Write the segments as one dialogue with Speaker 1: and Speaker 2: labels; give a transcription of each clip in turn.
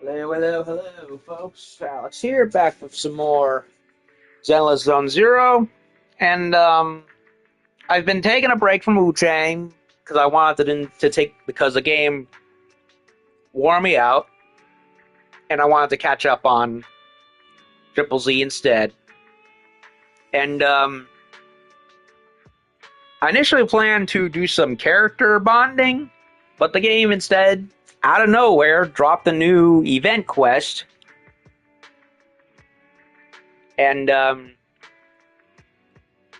Speaker 1: Hello, hello, hello, folks. Alex here, back with some more Zenless Zone Zero. And, I've been taking a break from Wu-Chang because I wanted because the game wore me out, and I wanted to catch up on Triple Z instead. And, I initially planned to do some character bonding, but the game instead, out of nowhere, dropped a new event quest. And,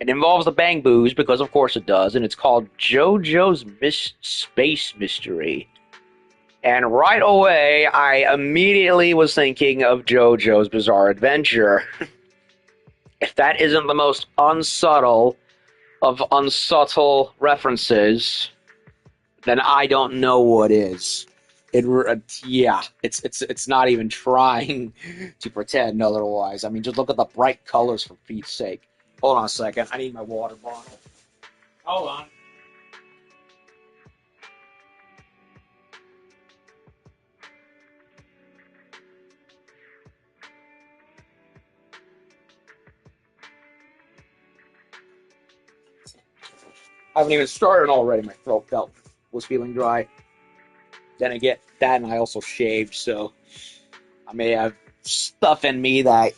Speaker 1: it involves the Bang Boos, because of course it does, and it's called JoJo's Space Mystery. And right away, I immediately was thinking of JoJo's Bizarre Adventure. If that isn't the most unsubtle of unsubtle references, then I don't know what is. It's not even trying to pretend otherwise. I mean, just look at the bright colors, for Pete's sake. Hold on a second. I need my water bottle. Hold on. I haven't even started already. My throat was feeling dry. Then again, that and I also shaved, so I may have stuff in me that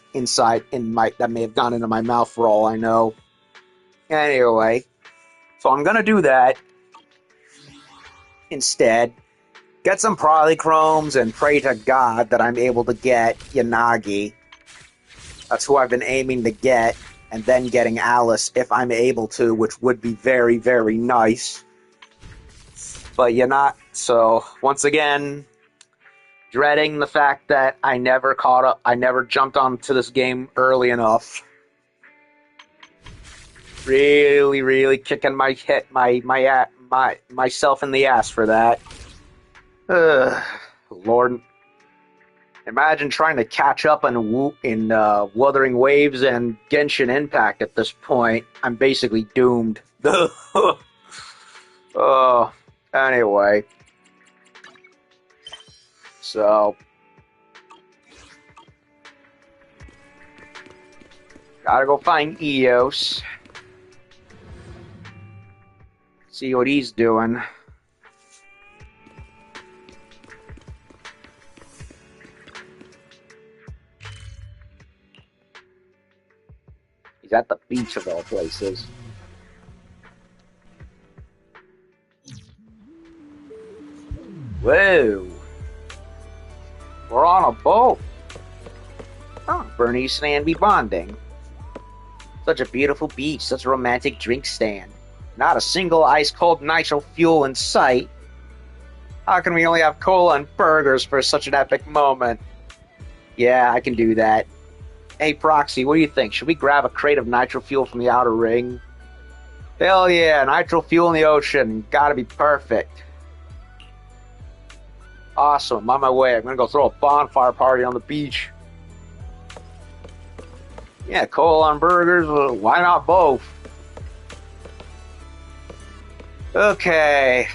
Speaker 1: may have gone into my mouth for all I know. Anyway, so I'm gonna do that instead. Get some polychromes and pray to God that I'm able to get Yanagi. That's who I've been aiming to get, and then getting Alice if I'm able to, which would be very, very nice. But you're not. So, once again, dreading the fact that I never jumped onto this game early enough. Really, really kicking myself in the ass for that. Lord. Imagine trying to catch up in Wuthering Waves and Genshin Impact at this point. I'm basically doomed. Anyway. So. Gotta go find Eos. See what he's doing. He's at the beach of all places. Whoa. We're on a boat. Oh, Bernice and Ann be bonding. Such a beautiful beach, such a romantic drink stand. Not a single ice-cold nitro fuel in sight. How can we only have cola and burgers for such an epic moment? Yeah, I can do that. Hey, Proxy, what do you think? Should we grab a crate of nitro fuel from the outer ring? Hell yeah, nitro fuel in the ocean. Gotta be perfect. Awesome, I'm on my way. I'm gonna go throw a bonfire party on the beach. Yeah, cola and burgers, why not both? Okay,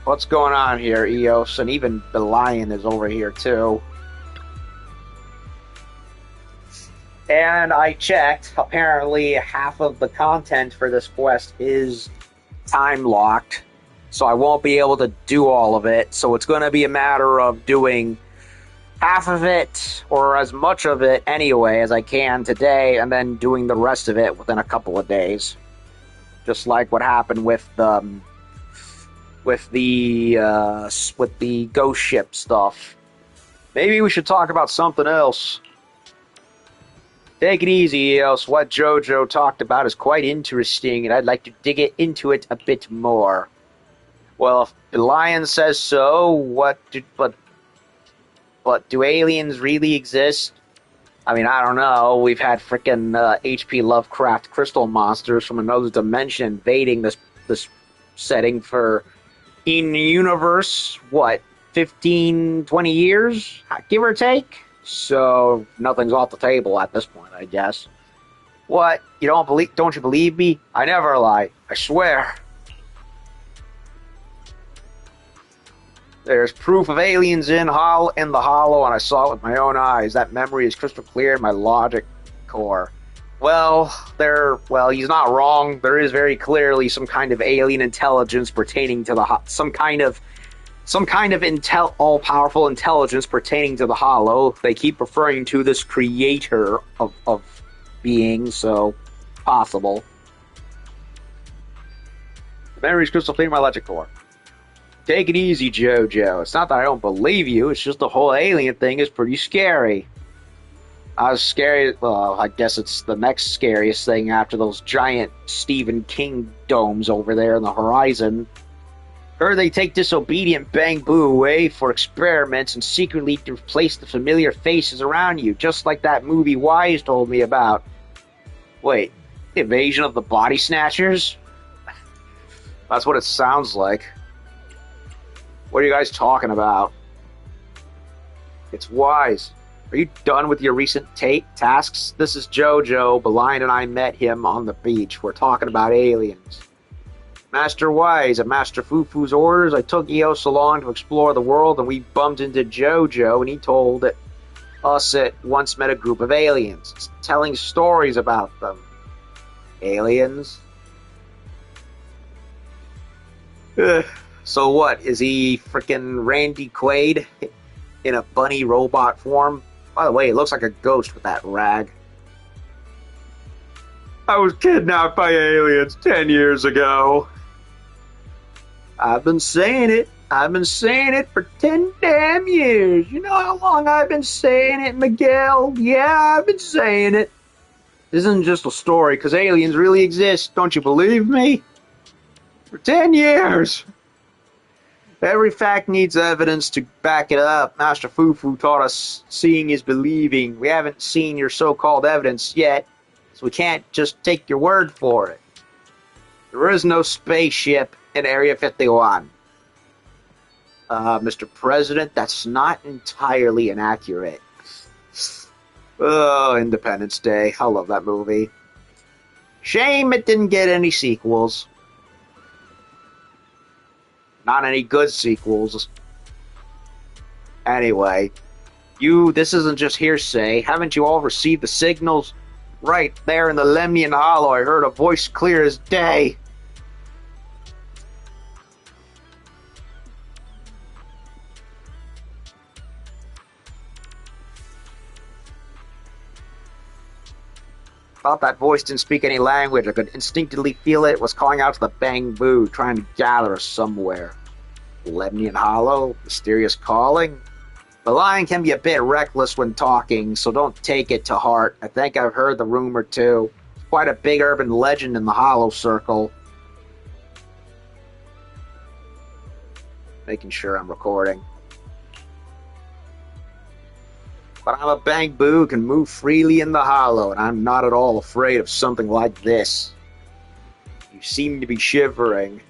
Speaker 1: what's going on here, Eos? And even the lion is over here, too. And I checked, apparently half of the content for this quest is time-locked, so I won't be able to do all of it, so it's going to be a matter of doing half of it, or as much of it anyway as I can today, and then doing the rest of it within a couple of days. Just like what happened with the ghost ship stuff. Maybe we should talk about something else. Take it easy, Eos. What JoJo talked about is quite interesting, and I'd like to dig into it a bit more. Well, if the lion says so, but do aliens really exist? I mean, I don't know. We've had frickin' H.P. Lovecraft crystal monsters from another dimension invading this setting for in the universe, what, 15, 20 years, give or take? So nothing's off the table at this point, I guess. What? Don't you believe me? I never lie. I swear. There's proof of aliens in the hollow, and I saw it with my own eyes. That memory is crystal clear in my logic core. Well, he's not wrong. There is very clearly some kind of alien intelligence pertaining to some kind of all-powerful intelligence pertaining to the Hollow. They keep referring to this creator of being, so possible. The memory is crystal clear in my logic core. Take it easy, JoJo. It's not that I don't believe you, it's just the whole alien thing is pretty scary. I was scary, well, I guess it's the next scariest thing after those giant Stephen King domes over there in the horizon. Heard they take disobedient Bang Boo away for experiments and secretly replace the familiar faces around you, just like that movie Wise told me about. Wait, the invasion of the Body Snatchers? That's what it sounds like. What are you guys talking about? It's Wise. Are you done with your recent tasks? This is JoJo. Belian and I met him on the beach. We're talking about aliens. Master Wise, at Master Fufu's orders, I took Eos along to explore the world, and we bumped into JoJo, and he told us it once met a group of aliens, telling stories about them. Aliens? So what, is he frickin' Randy Quaid in a bunny robot form? By the way, he looks like a ghost with that rag. I was kidnapped by aliens 10 years ago. I've been saying it. I've been saying it for 10 damn years. You know how long I've been saying it, Miguel? Yeah, I've been saying it. This isn't just a story, because aliens really exist. Don't you believe me? For 10 years. Every fact needs evidence to back it up. Master Fufu taught us seeing is believing. We haven't seen your so-called evidence yet, so we can't just take your word for it. There is no spaceship in Area 51. Mr. President, that's not entirely inaccurate. Oh, Independence Day. I love that movie. Shame it didn't get any sequels. Not any good sequels. Anyway, this isn't just hearsay. Haven't you all received the signals? Right there in the Lemnian Hollow, I heard a voice clear as day. Thought that voice didn't speak any language. I could instinctively feel it was calling out to the Bang Boo, trying to gather us somewhere. Lemnian Hollow? Mysterious calling? The lion can be a bit reckless when talking, so don't take it to heart. I think I've heard the rumor too. It's quite a big urban legend in the Hollow Circle. Making sure I'm recording. But I'm a Bang Boo who can move freely in the Hollow, and I'm not at all afraid of something like this. You seem to be shivering.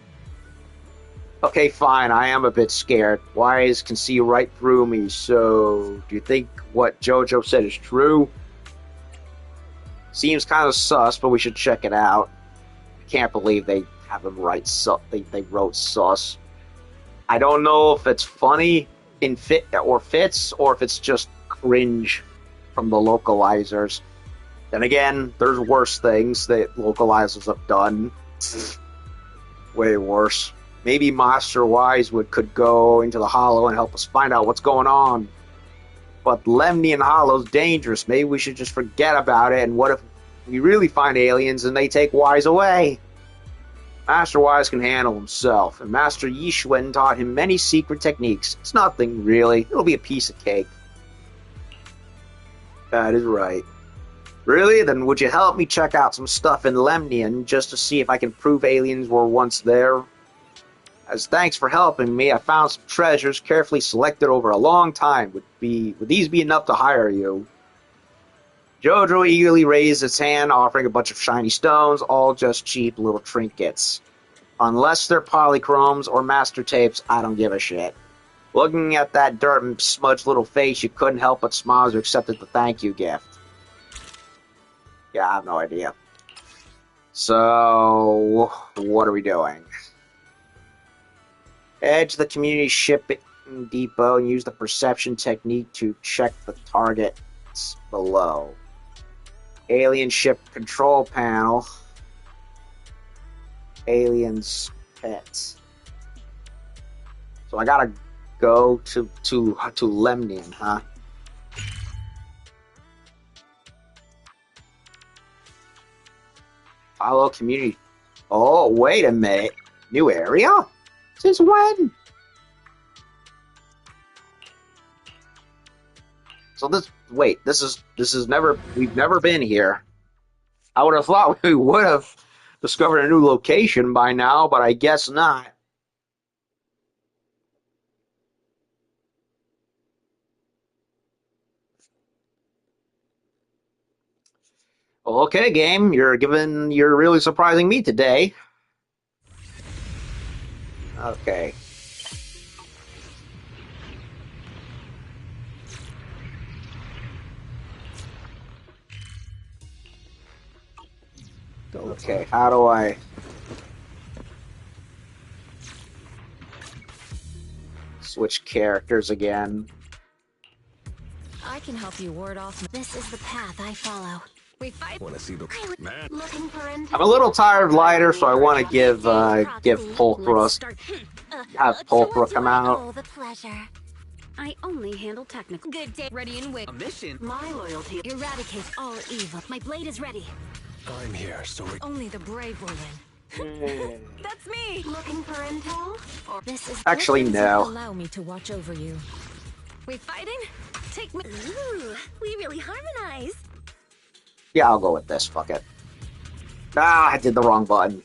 Speaker 1: Okay, fine, I am a bit scared. Wise can see right through me, so do you think what JoJo said is true? Seems kind of sus, but we should check it out. I can't believe they have him write they wrote sus. I don't know if it's funny fits, or if it's just cringe from the localizers. Then again, there's worse things that localizers have done. Way worse. Maybe Master Wise could go into the Hollow and help us find out what's going on. But Lemnian Hollow's dangerous. Maybe we should just forget about it, and what if we really find aliens and they take Wise away? Master Wise can handle himself, and Master Yishwen taught him many secret techniques. It's nothing, really. It'll be a piece of cake. That is right. Really? Then would you help me check out some stuff in Lemnian just to see if I can prove aliens were once there? As thanks for helping me, I found some treasures carefully selected over a long time. Would these be enough to hire you? JoJo eagerly raised its hand, offering a bunch of shiny stones, all just cheap little trinkets. Unless they're polychromes or master tapes, I don't give a shit. Looking at that dirt and smudged little face, you couldn't help but smile as you accepted the thank you gift. Yeah, I have no idea. So, what are we doing? Edge the community ship Depot and use the perception technique to check the targets below. Alien ship control panel. Aliens pets. So I gotta go to Lemnian, huh? Follow community. Oh, wait a minute. New area? Since when? So we've never been here. I would have thought we would have discovered a new location by now, but I guess not. Okay, game, you're really surprising me today. Okay. Okay, how do I... switch characters again?
Speaker 2: I can help you ward off. This is the path I follow. We fight. Want to see the man? Looking for
Speaker 1: I'm a little tired lighter, so I want to give Pulchra come out.
Speaker 2: The pleasure. I only handle technical. Good day. Ready and wait.
Speaker 3: A mission.
Speaker 2: My loyalty. Eradicate all evil. My blade is ready.
Speaker 3: I'm here, so
Speaker 2: only the brave will win. That's me. Looking for intel? Or this is
Speaker 1: actually no.
Speaker 2: Allow me to watch over you. We fighting? Take me. Ooh, we really harmonize.
Speaker 1: Yeah, I'll go with this. Fuck it. Ah, I did the wrong button.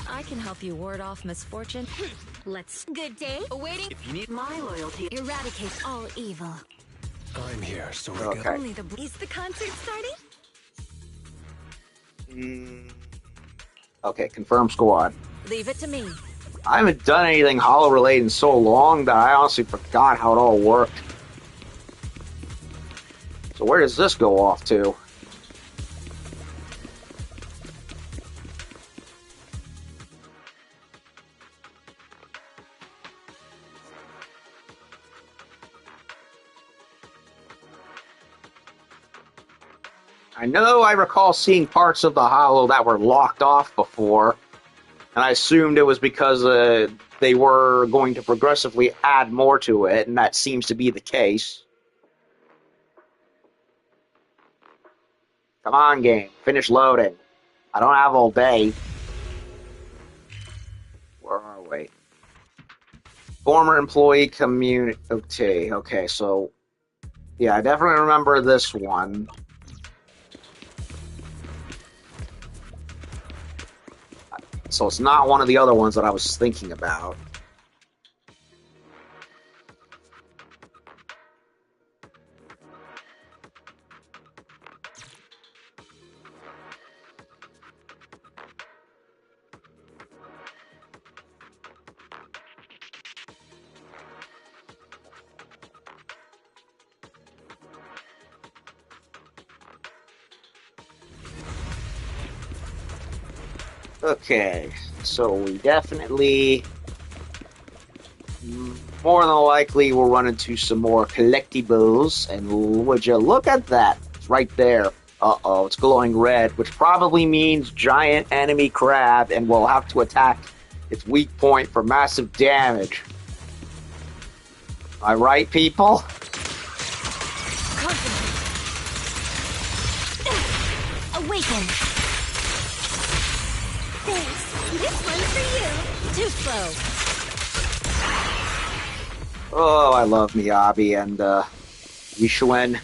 Speaker 2: I can help you ward off misfortune. Let's. Good day. Awaiting.
Speaker 3: if you need
Speaker 2: My loyalty. Eradicate all evil.
Speaker 3: I'm here, so
Speaker 1: Okay.
Speaker 2: Only the. Is the concert starting?
Speaker 1: Okay, confirm squad.
Speaker 2: Leave it to me.
Speaker 1: I haven't done anything Hollow related in so long that I honestly forgot how it all worked. So where does this go off to? I know I recall seeing parts of the Hollow that were locked off before, and I assumed it was because they were going to progressively add more to it, and that seems to be the case. Come on, game. Finish loading. I don't have all day. Where are we? Former employee community. Okay, so... yeah, I definitely remember this one. So it's not one of the other ones that I was thinking about. Okay, so we definitely, more than likely, will run into some more collectibles, and would you look at that? It's right there. Uh-oh, it's glowing red, which probably means giant enemy crab, and we'll have to attack its weak point for massive damage. Am I right, people?
Speaker 2: Awaken. Thanks. This one's for you. Too slow.
Speaker 1: Oh, I love Miyabi and Yishuan.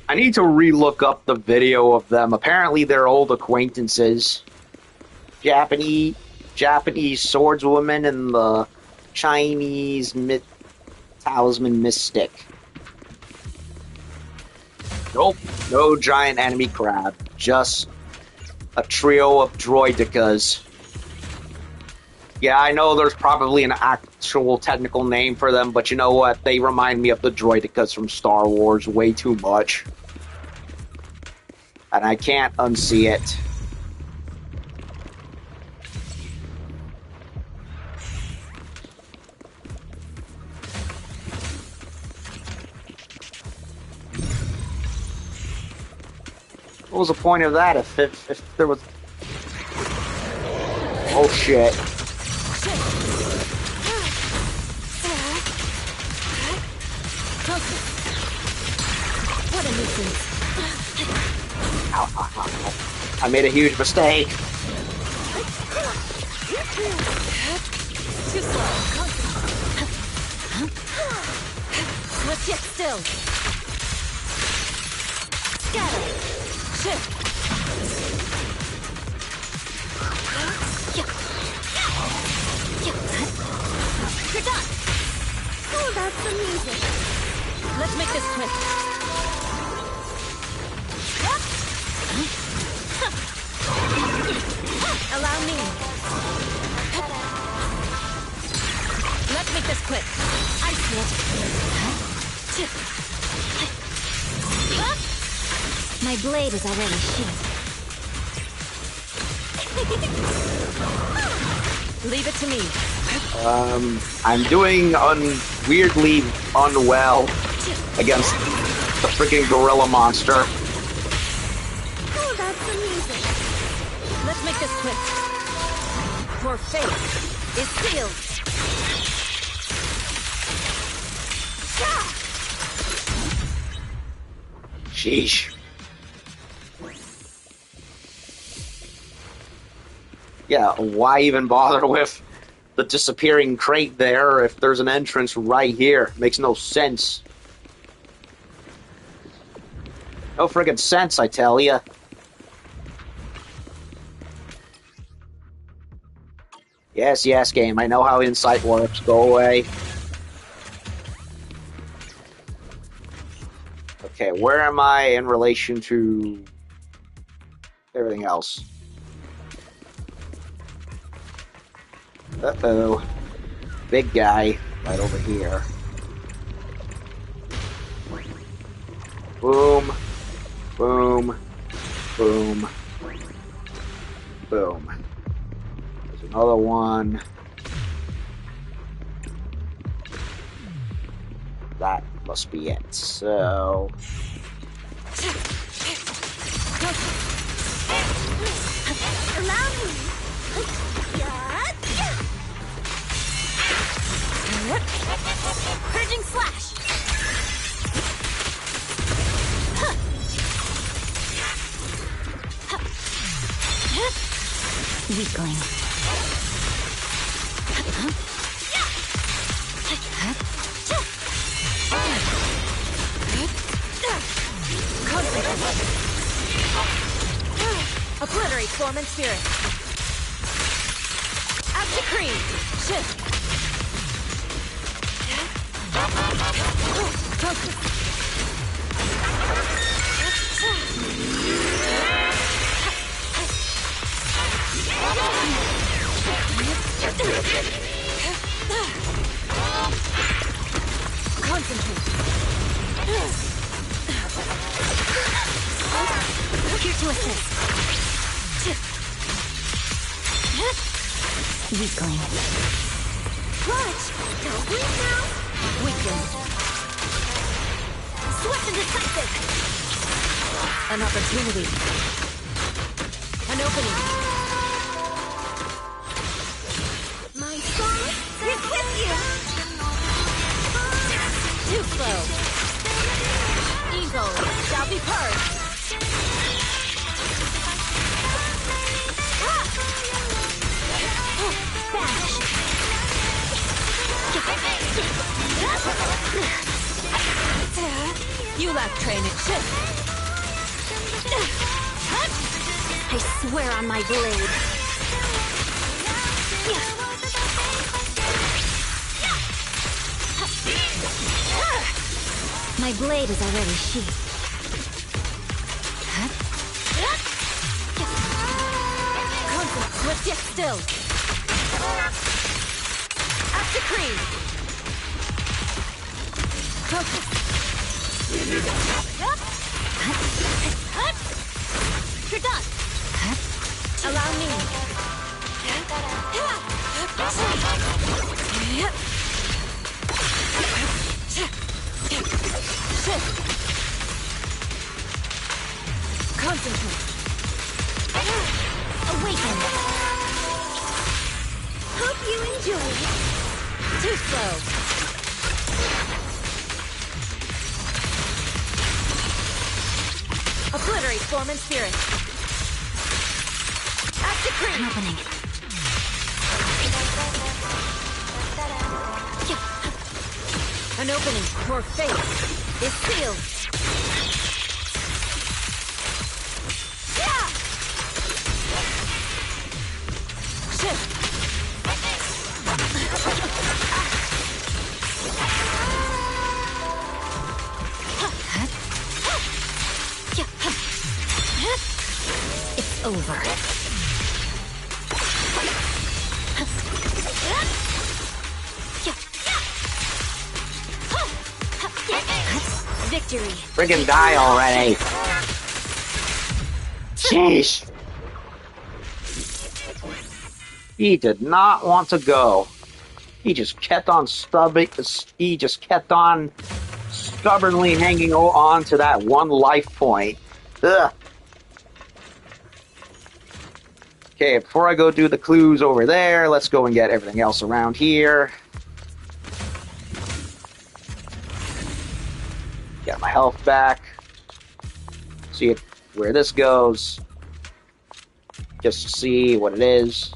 Speaker 1: I need to re-look up the video of them. Apparently they're old acquaintances. Japanese swordswoman and the Chinese talisman mystic. Nope, no giant enemy crab. Just a trio of droidicas. Yeah, I know there's probably an actual technical name for them, but you know what? They remind me of the droidicas from Star Wars way too much. And I can't unsee it. What was the point of that if there was... Oh shit.
Speaker 2: What a nuisance.
Speaker 1: Ow, ow, ow, ow. I made a huge mistake.
Speaker 2: Too slow. Let's get still. Scatter. Shift. You're done. Oh, that's amazing. Let's make this quick. Allow me. Let's make this quick. I see it. My blade is already sheathed. Leave it to me.
Speaker 1: I'm doing weirdly unwell against the freaking gorilla monster.
Speaker 2: Oh, that's amazing. Let's make this quick. Your fate is sealed.
Speaker 1: Sheesh. Yeah, why even bother with the disappearing crate there if there's an entrance right here? Makes no sense. No friggin' sense, I tell ya. Yes, yes, game. I know how insight works. Go away. Okay, where am I in relation to everything else? Uh-oh. Big guy right over here. Boom. Boom. Boom. Boom. There's another one. That must be it. So...
Speaker 2: Allow me. Purging slash. Weakling. Obliterate form and spirit. Out to cream. Shift. Concentrate. Here to assist. Weakling. Clutch! Don't bleed now! Weakling. Swift and decisive! An opportunity. An opening. My song is with you! Too slow. Eagle shall be purged. Bash. You lack training. Shift. I swear on my blade. My blade is already sheathed. Conflict, let's get still. Up to cream. Focus. You're done. Allow me. Shift. Concentrate. Awaken! Hope you enjoy. Too slow. Obliterate form and spirit. Act decree. An opening. An opening for fate is sealed. Shift. It's over. Victory.
Speaker 1: Friggin' die already. Sheesh. He did not want to go. He just kept on stubbornly hanging on to that one life point. Ugh. Okay, before I go do the clues over there, let's go and get everything else around here. Get my health back. See where this goes. Just to see what it is.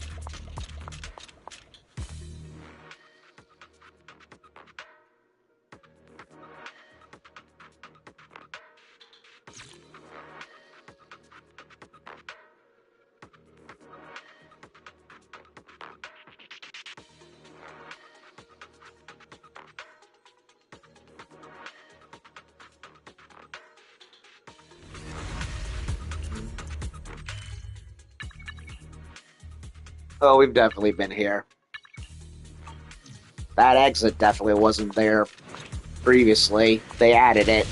Speaker 1: Oh, we've definitely been here. That exit definitely wasn't there previously. They added it.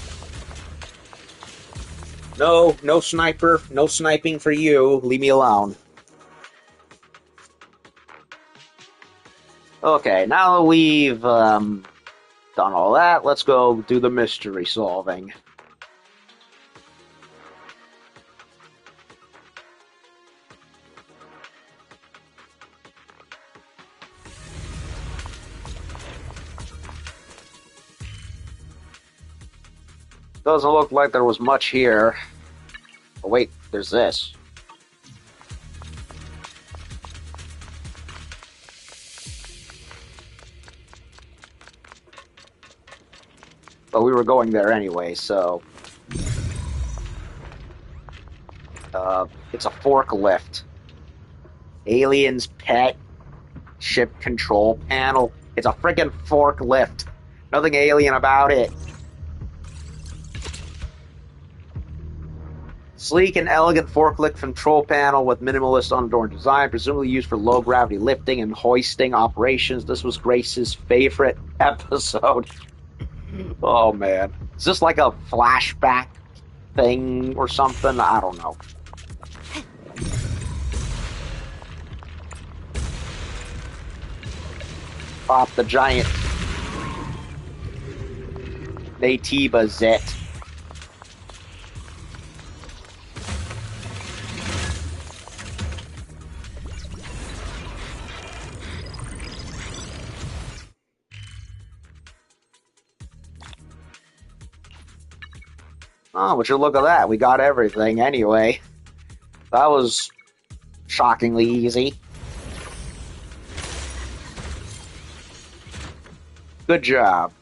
Speaker 1: No sniper, no sniping for you. Leave me alone. Okay, now that we've done all that, let's go do the mystery solving. Doesn't look like there was much here. Oh wait, there's this. But we were going there anyway, so... it's a forklift. Alien's pet ship control panel. It's a freaking forklift. Nothing alien about it. Sleek and elegant forklift control panel with minimalist unadorned design, presumably used for low-gravity lifting and hoisting operations. This was Grace's favorite episode. Oh, man. Is this like a flashback thing or something? I don't know. Pop the giant Natiba Zet. Oh, would you look at that? We got everything anyway. That was shockingly easy. Good job.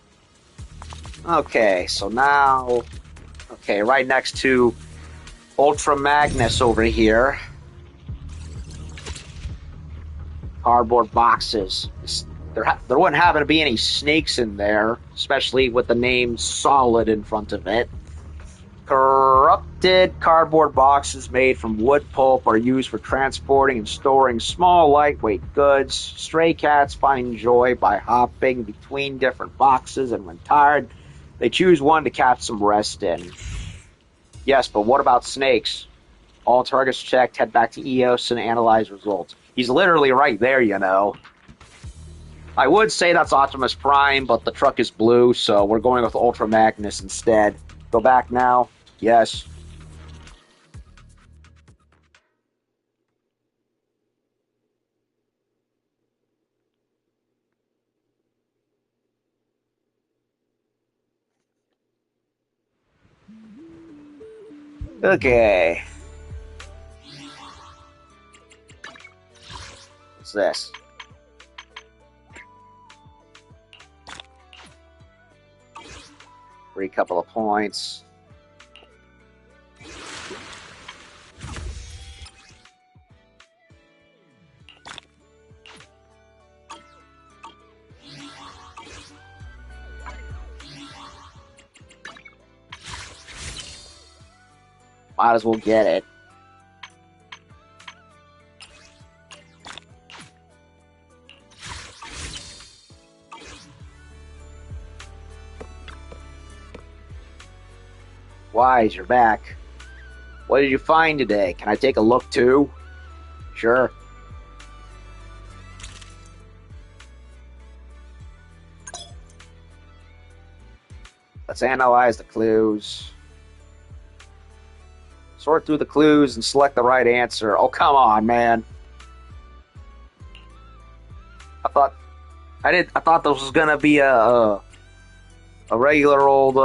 Speaker 1: Okay, so now... Okay, right next to Ultra Magnus over here. Cardboard boxes. There wouldn't happen to be any snakes in there, especially with the name Solid in front of it. Corrupted cardboard boxes made from wood pulp are used for transporting and storing small, lightweight goods. Stray cats find joy by hopping between different boxes, and when tired, they choose one to catch some rest in. Yes, but what about snakes? All targets checked, head back to EOS and analyze results. He's literally right there, you know. I would say that's Optimus Prime, but the truck is blue, so we're going with Ultra Magnus instead. Go back now. Yes. Okay. What's this? Free couple of points. Might as well get it. Wise, you're back. What did you find today? Can I take a look too? Sure. Let's analyze the clues. Sort through the clues and select the right answer. Oh, come on, man. I thought this was gonna be a regular old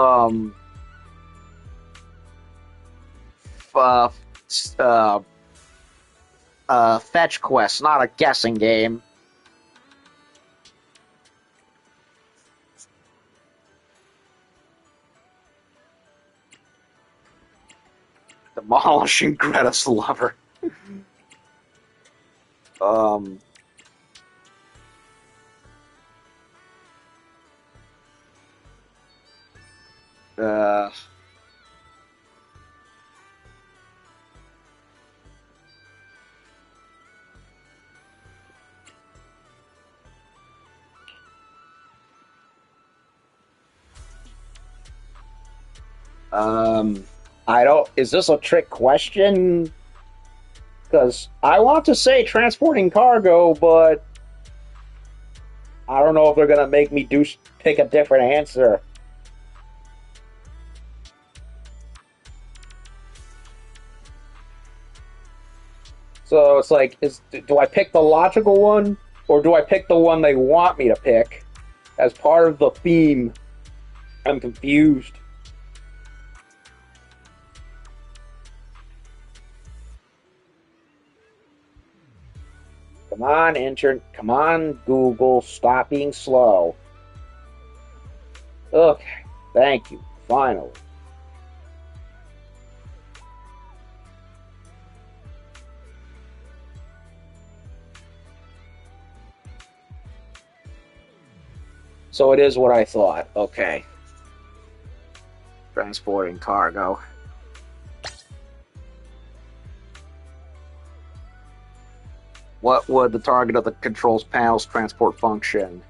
Speaker 1: fetch quest, not a guessing game. Demolishing Greta's lover. Uh, I don't. Is this a trick question? Because I want to say transporting cargo, but I don't know if they're gonna make me pick a different answer. So it's like, do I pick the logical one, or do I pick the one they want me to pick as part of the theme? I'm confused. Come on, come on, Google, stop being slow. Okay, thank you, finally. So it is what I thought. Okay. Transporting cargo. What would the target of the controls panel's transport function?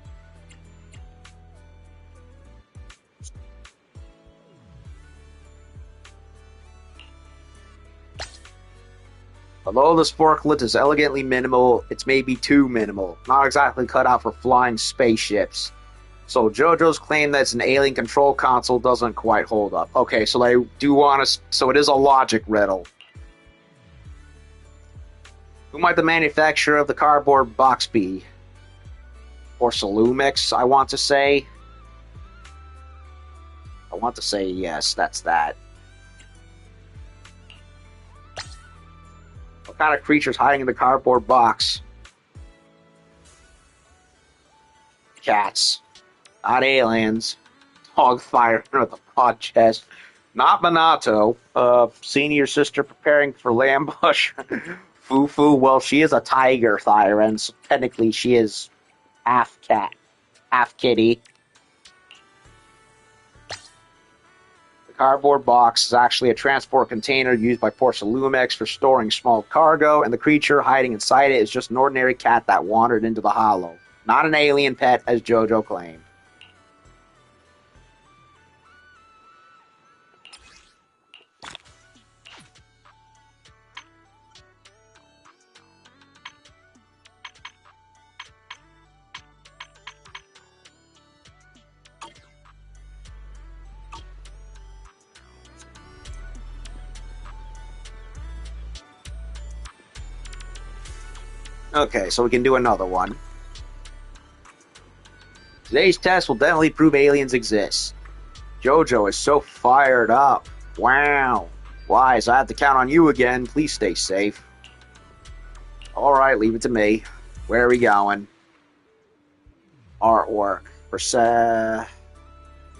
Speaker 1: Although the forklift is elegantly minimal, it's maybe too minimal. Not exactly cut out for flying spaceships. So JoJo's claim that it's an alien control console doesn't quite hold up. Okay, so they do want to... So it is a logic riddle. Who might the manufacturer of the cardboard box be? Or Salumix, I want to say. I want to say yes, that's that. What kind of creature's hiding in the cardboard box? Cats. Not aliens. Hog fire under the broad chest. Not Minato. Senior sister preparing for ambush. Fufu, well, she is a tiger Thyran, so technically she is half cat, half kitty. The cardboard box is actually a transport container used by Porcelumex for storing small cargo, and the creature hiding inside it is just an ordinary cat that wandered into the hollow. Not an alien pet, as JoJo claimed. Okay, so we can do another one. Today's test will definitely prove aliens exist. JoJo is so fired up. Wow. Wise, I have to count on you again. Please stay safe. Alright, leave it to me. Where are we going? Artwork.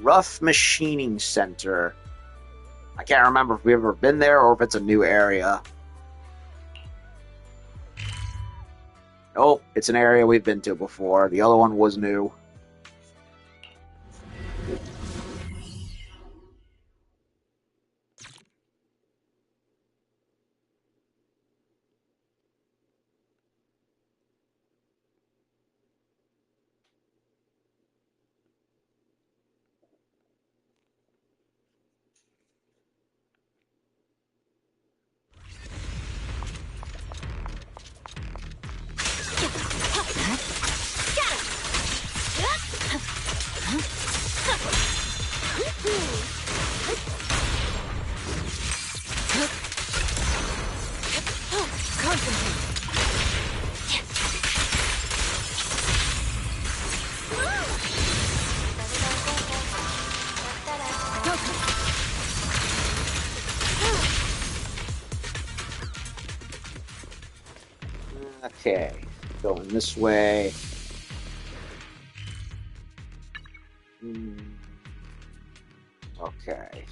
Speaker 1: Rough Machining Center. I can't remember if we've ever been there or if it's a new area. Nope, it's an area we've been to before. The other one was new. Okay, going this way. Okay.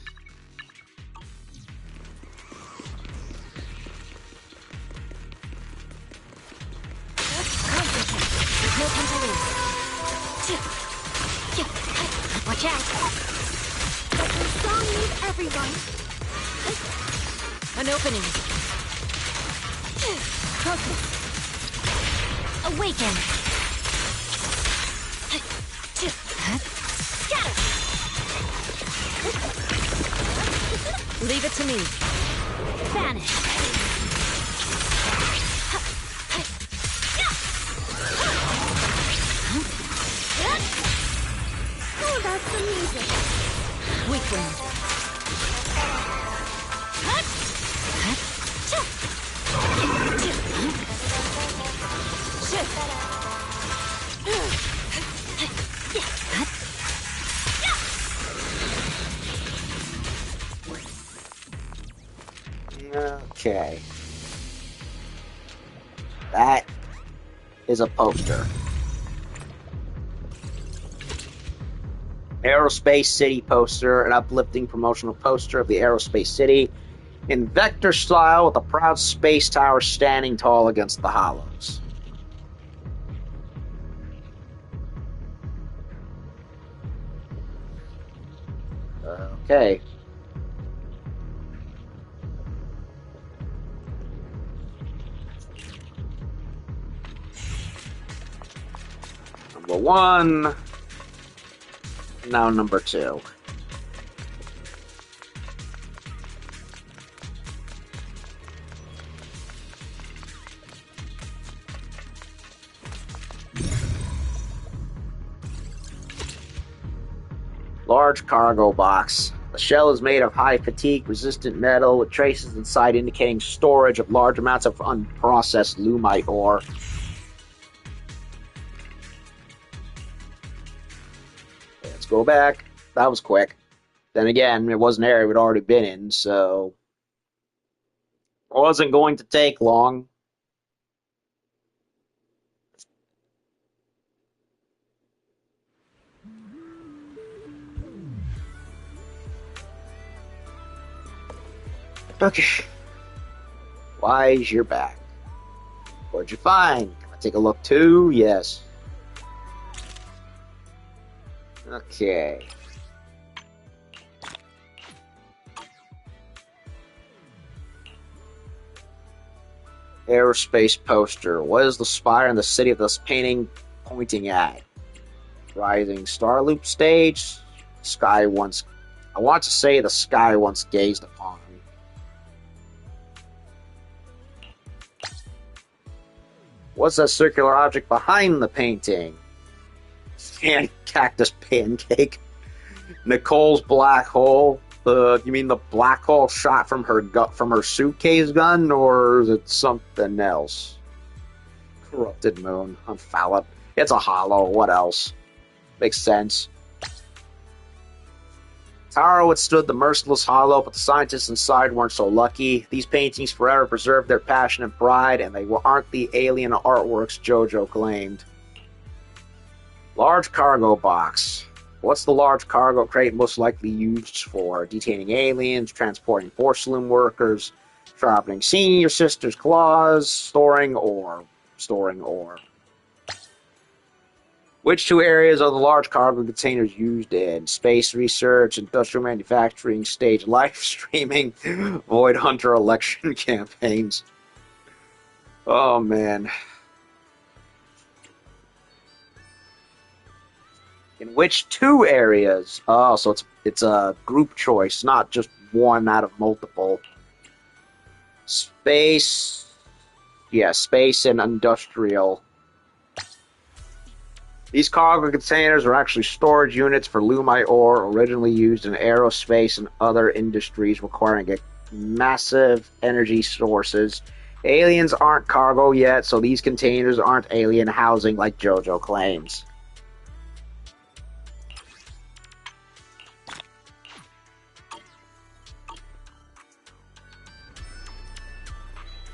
Speaker 2: Watch out! The song needs everyone. An opening. Focus. Awaken. Leave it to me. Vanish. Oh, that's the music. Weakling.
Speaker 1: Okay. That is a poster. Aerospace City poster, an uplifting promotional poster of the Aerospace City in vector style with a proud space tower standing tall against the hollows. Okay. Number 1. Now number 2. Large cargo box. The shell is made of high fatigue resistant metal with traces inside indicating storage of large amounts of unprocessed lumite ore. Let's go back. That was quick. Then again, it was an area we'd already been in, so it wasn't going to take long. Okay. Wise, you're back. What'd you find? Can I take a look too? Yes. Okay. Aerospace poster. What is the spire in the city of this painting pointing at? Rising star loop stage. Sky once. I want to say the sky once gazed upon. What's that circular object behind the painting? And cactus pancake. Nicole's black hole. You mean the black hole shot from her suitcase gun, or is it something else? Corrupted moon. Unfoul it. It's a hollow. What else? Makes sense. Tower withstood the merciless hollow, but the scientists inside weren't so lucky. These paintings forever preserved their passion and pride, and they aren't the alien artworks JoJo claimed. Large cargo box. What's the large cargo crate most likely used for? Detaining aliens, transporting porcelain workers, sharpening senior sister's claws, storing ore. Which two areas are the large cargo containers used in? Space research, industrial manufacturing, stage live streaming, Void Hunter election campaigns. Oh, man. In which two areas? Oh, so it's a group choice, not just one out of multiple. Space... Yeah, space and industrial. These cargo containers are actually storage units for Lumite ore, originally used in aerospace and other industries requiring massive energy sources. Aliens aren't cargo yet, so these containers aren't alien housing like JoJo claims.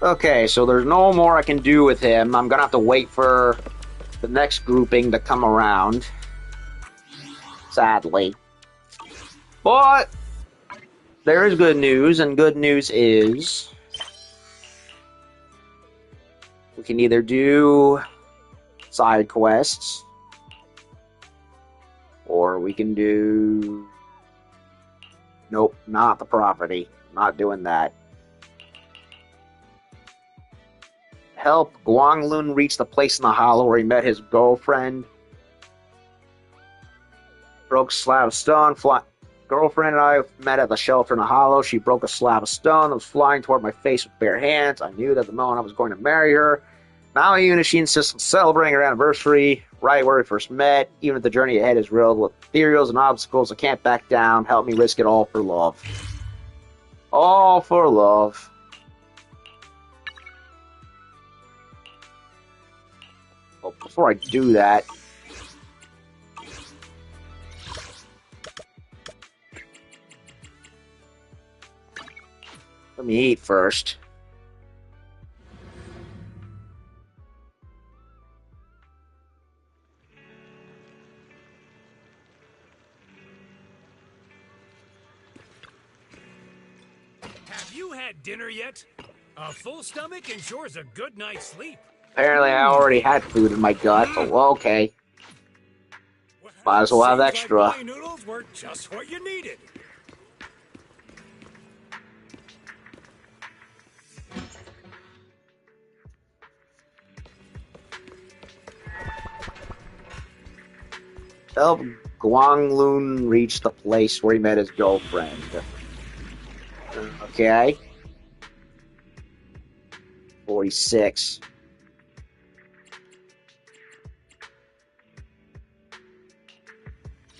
Speaker 1: Okay, so there's no more I can do with him. I'm gonna have to wait for the next grouping to come around. Sadly. But there is good news, and good news is we can either do side quests or we can do... Nope, not the property. Not doing that. Help Guanglun reach the place in the hollow where he met his girlfriend. Broke a slab of stone. Girlfriend and I met at the shelter in the hollow. She broke a slab of stone that was flying toward my face with bare hands. I knew that the moment I was going to marry her. Now even if she insists on celebrating her anniversary, right where we first met, even if the journey ahead is riddled with ethereals and obstacles, I can't back down. Help me risk it all for love. All for love. Oh, before I do that, let me eat first.
Speaker 4: Have you had dinner yet? A full stomach ensures a good night's sleep.
Speaker 1: Apparently I already had food in my gut, but well, okay. Might as well have extra.
Speaker 4: Like my noodles were just what you needed.
Speaker 1: Help Guanglun reach the place where he met his girlfriend. Okay. 46.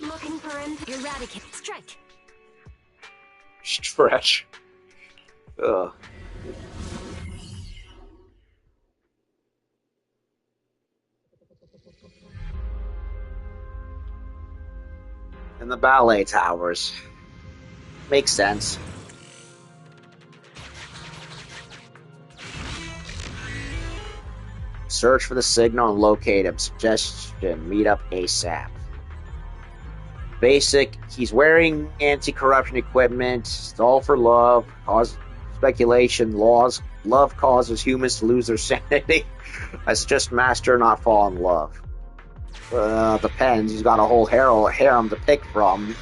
Speaker 2: Looking for an eradicate strike.
Speaker 1: Stretch. Ugh. In the ballet towers. Makes sense. Search for the signal and locate him. Suggestion, meet up ASAP. Basic, he's wearing anti-corruption equipment. It's all for love. Cause speculation, laws. Love causes humans to lose their sanity. I suggest master, not fall in love. Depends. He's got a whole harem to pick from.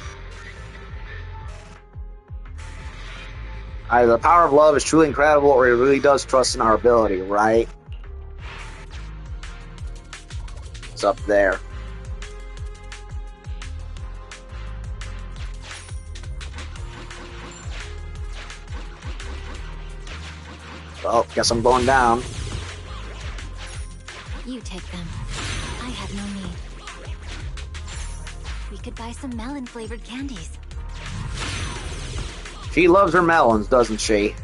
Speaker 1: Either the power of love is truly incredible, or he really does trust in our ability, right? It's up there. Well, guess I'm going down.
Speaker 2: You take them. I have no need. We could buy some melon-flavored candies.
Speaker 1: She loves her melons, doesn't she?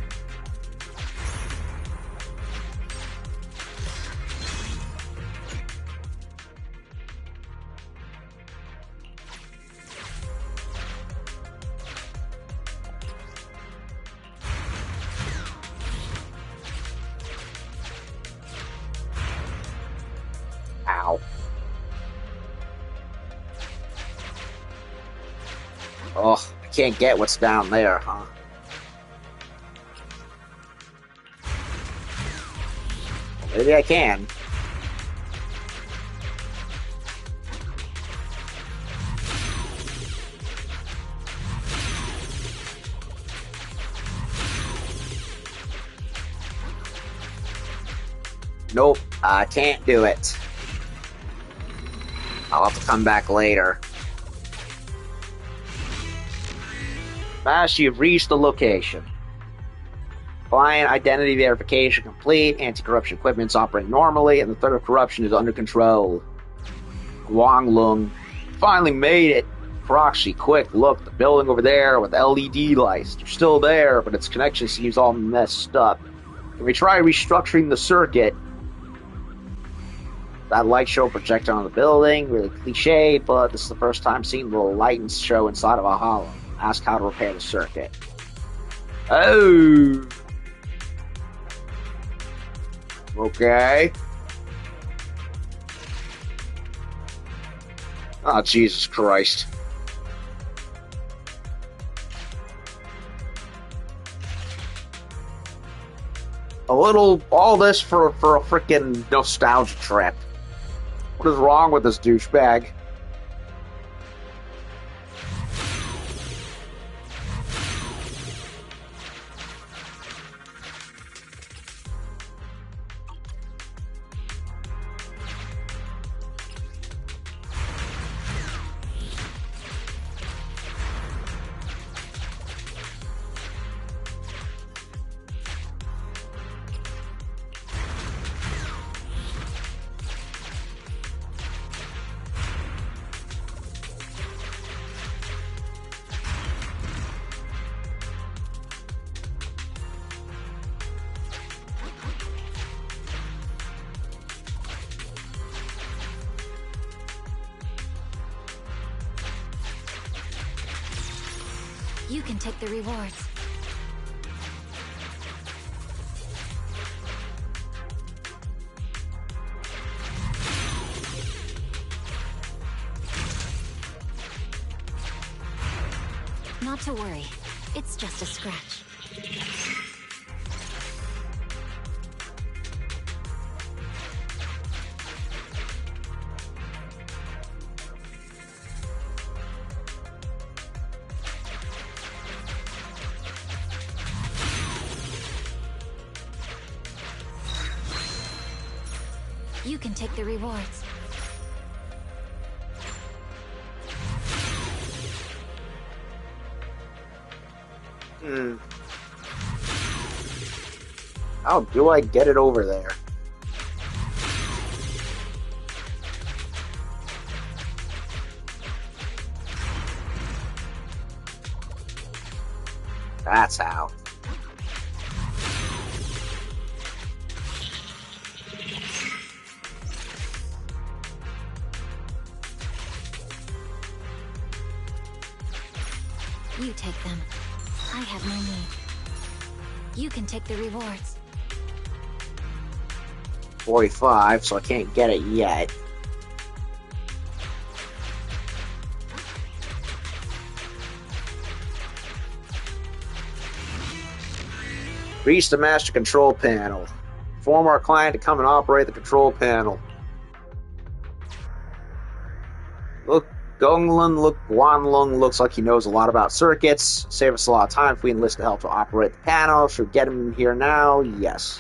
Speaker 1: Oh, I can't get what's down there, huh? Maybe I can. Nope, I can't do it. I'll have to come back later. Master, you've reached the location. Client identity verification complete. Anti-corruption equipment's operating normally, and the threat of corruption is under control. Guanglong finally made it. Proxy, quick, look, the building over there with LED lights. They're still there, but its connection seems all messed up. Can we try restructuring the circuit? That light show projector on the building, really cliche, but this is the first time seeing the light show inside of a hollow. Ask how to repair the circuit. Oh! Okay. Oh, Jesus Christ. All this for a freaking nostalgia trip. What is wrong with this douchebag?
Speaker 2: You can take the rewards. Not to worry. It's just a scratch. You can take the rewards.
Speaker 1: How do I get it over there? That's how.
Speaker 2: You take them. I have no need. You can take the rewards.
Speaker 1: 45, so I can't get it yet. Reach the master control panel. Inform our client to come and operate the control panel. Guanlong looks like he knows a lot about circuits. Save us a lot of time if we enlist the help to operate the panel. Should we get him here now? Yes.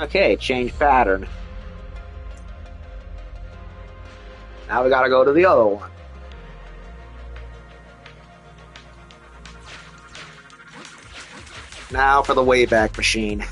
Speaker 1: Okay, change pattern. Now we gotta go to the other one. Now for the Wayback Machine.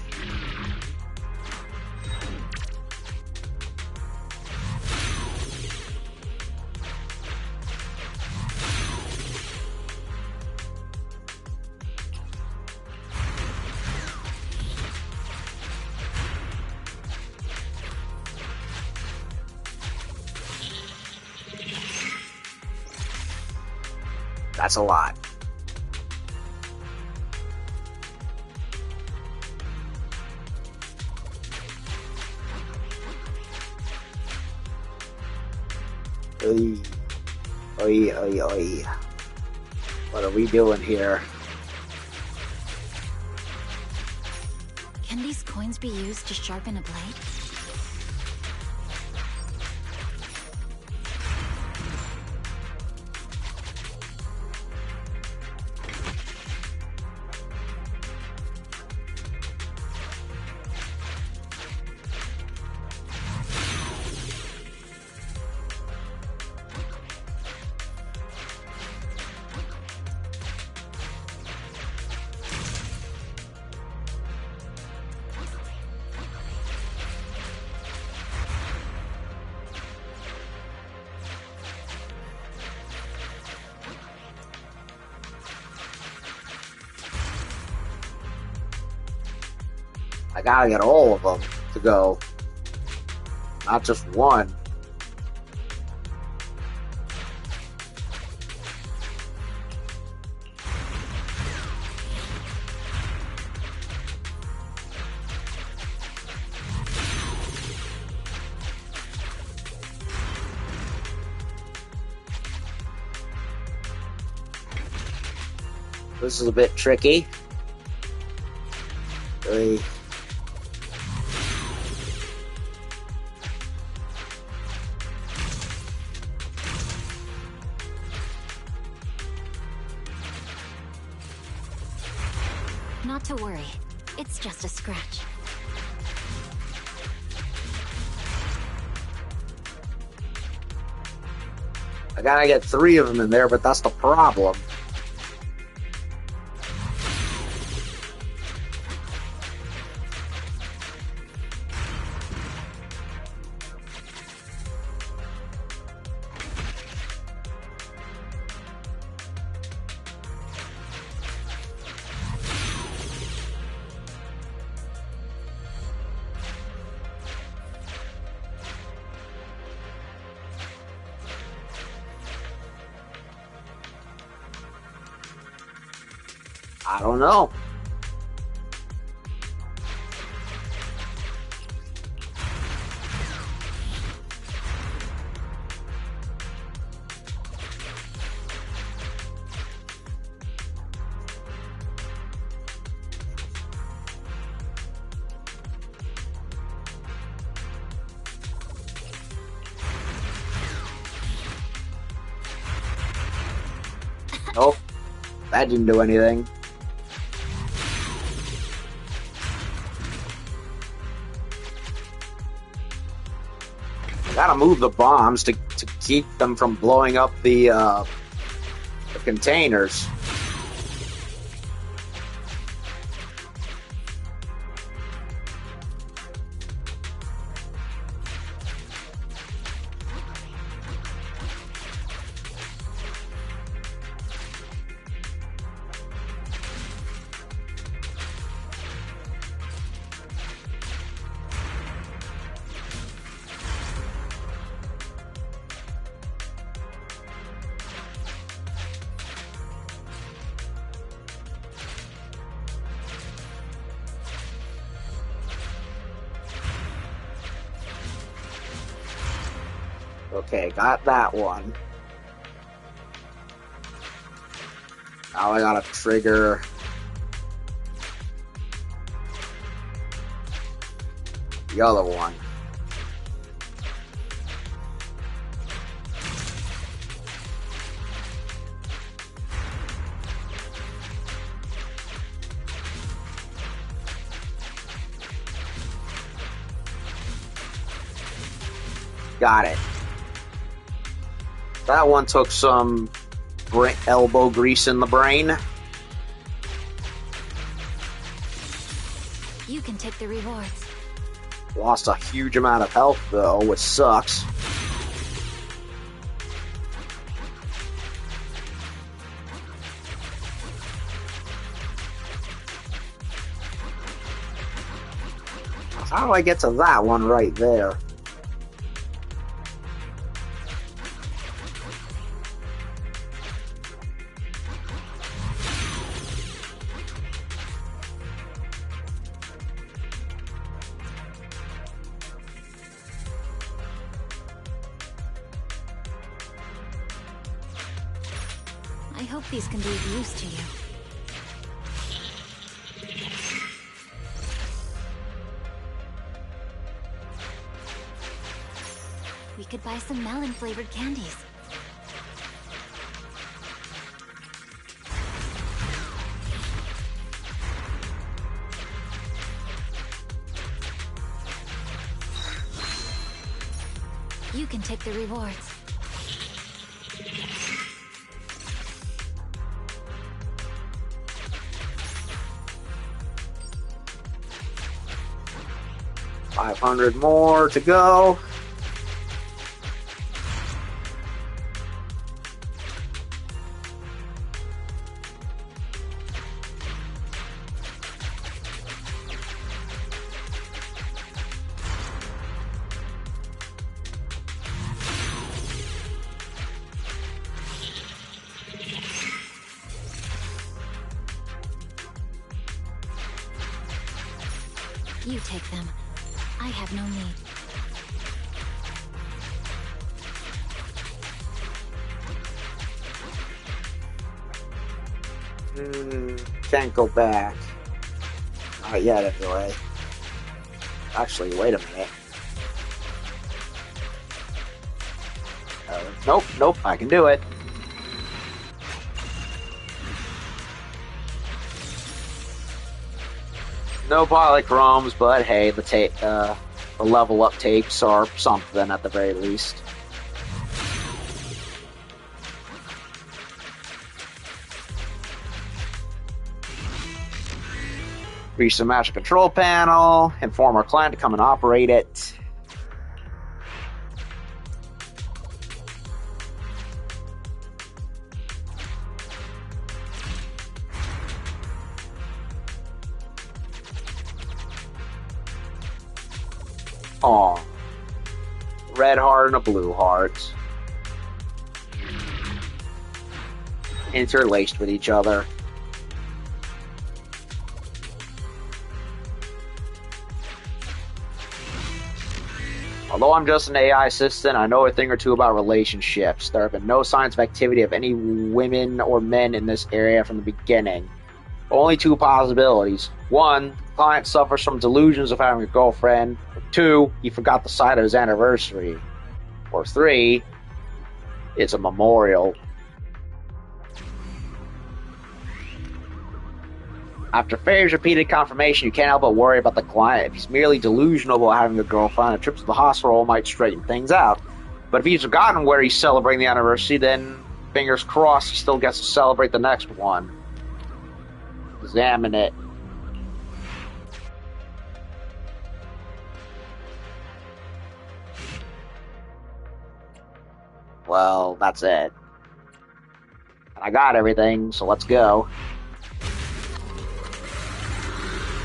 Speaker 1: That's a lot. Oy. Oy, oy, oy. What are we doing here?
Speaker 2: Can these coins be used to sharpen a blade?
Speaker 1: I gotta get all of them to go. Not just one. This is a bit tricky. Oy.
Speaker 2: Not to worry. It's just a scratch.
Speaker 1: I gotta get 3 of them in there, but that's the problem. I don't know. Nope. That didn't do anything. Gotta move the bombs to keep them from blowing up the containers. Okay, got that one. Now I gotta trigger the other one. Got it. That one took some elbow grease in the brain.
Speaker 2: You can take the rewards.
Speaker 1: Lost a huge amount of health though, which sucks. How do I get to that one right there?
Speaker 2: I hope these can be of use to you. We could buy some melon-flavored candies. You can take the rewards.
Speaker 1: $500 more to go.
Speaker 2: You take them. I have no need.
Speaker 1: Can't go back. Not yet, anyway. Actually, wait a minute. Nope, I can do it. No polychromes, but hey, the level up tapes are something at the very least. Reach the master control panel, inform our client to come and operate it. Aw. Red heart and a blue heart. Interlaced with each other. Although I'm just an AI assistant, I know a thing or two about relationships. There have been no signs of activity of any women or men in this area from the beginning. Only two possibilities. One, the client suffers from delusions of having a girlfriend. Or two, he forgot the site of his anniversary. Or three, it's a memorial. After Faye's repeated confirmation, you can't help but worry about the client. If he's merely delusional about having a girlfriend, a trip to the hospital might straighten things out. But if he's forgotten where he's celebrating the anniversary, then fingers crossed he still gets to celebrate the next one. Examine it. Well, that's it. And I got everything, so let's go.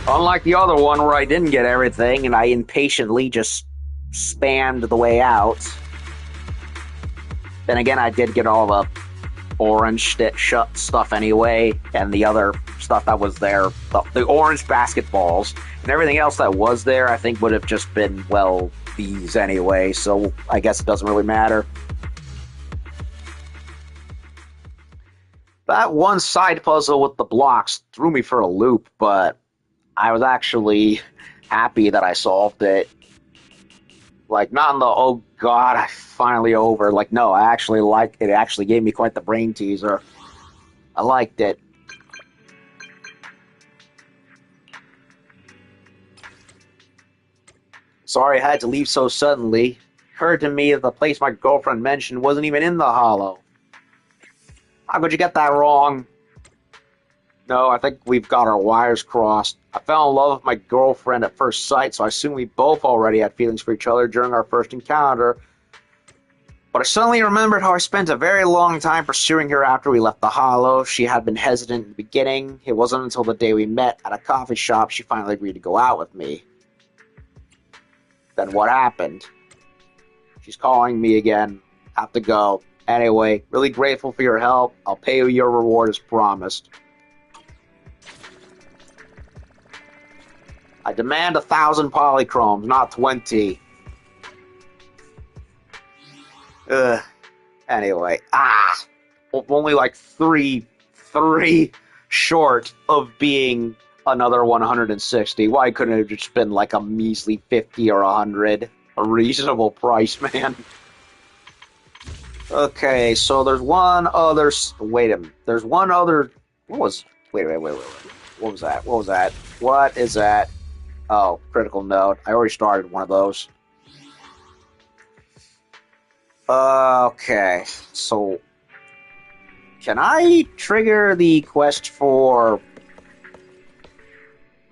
Speaker 1: Unlike the other one where I didn't get everything and I impatiently just spammed the way out. Then again, I did get all the orange stuff anyway, and the other stuff that was there, the orange basketballs, and everything else that was there, I think would have just been, well, these anyway, so I guess it doesn't really matter. That one side puzzle with the blocks threw me for a loop, but I was actually happy that I solved it. Like, not in the, oh god, I finally over. Like, no, I actually liked it. It actually gave me quite the brain teaser. I liked it. Sorry I had to leave so suddenly. It occurred to me that the place my girlfriend mentioned wasn't even in the hollow. How could you get that wrong? No, I think we've got our wires crossed. I fell in love with my girlfriend at first sight, so I assume we both already had feelings for each other during our first encounter. But I suddenly remembered how I spent a very long time pursuing her after we left the hollow. She had been hesitant in the beginning. It wasn't until the day we met at a coffee shop she finally agreed to go out with me. Then what happened? She's calling me again. Have to go. Anyway, really grateful for your help. I'll pay you your reward as promised. I demand 1,000 polychromes, not 20. Anyway. only like three short of being another 160. Why couldn't it have just been like a measly 50 or 100? A reasonable price, man. Okay, so there's one other... Wait a minute. There's one other... What was... Wait. What was that? What is that? Oh, critical note. I already started one of those. Okay, so... Can I trigger the quest for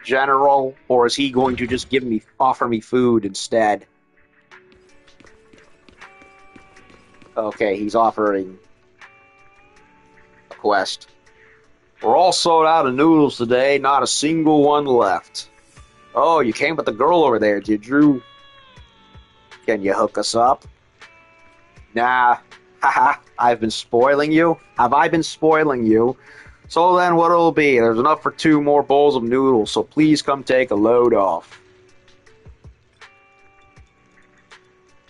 Speaker 1: General, or is he going to just offer me food instead? Okay, he's offering a quest. We're all sold out of noodles today, not a single one left. Oh, you came with the girl over there, did you? Can you hook us up? Nah, haha, I've been spoiling you? Have I been spoiling you? So then what it'll be, there's enough for 2 more bowls of noodles, so please come take a load off.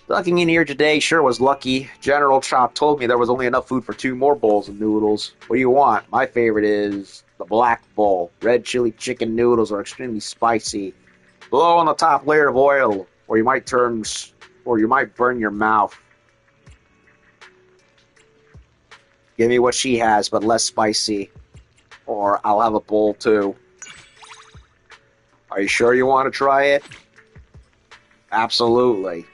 Speaker 1: Ducking in here today sure was lucky. General Chop told me there was only enough food for 2 more bowls of noodles. What do you want? My favorite is the black bowl. Red chili chicken noodles are extremely spicy. Blow on the top layer of oil, or you might burn your mouth. Give me what she has, but less spicy. Or I'll have a bowl too. Are you sure you want to try it? Absolutely.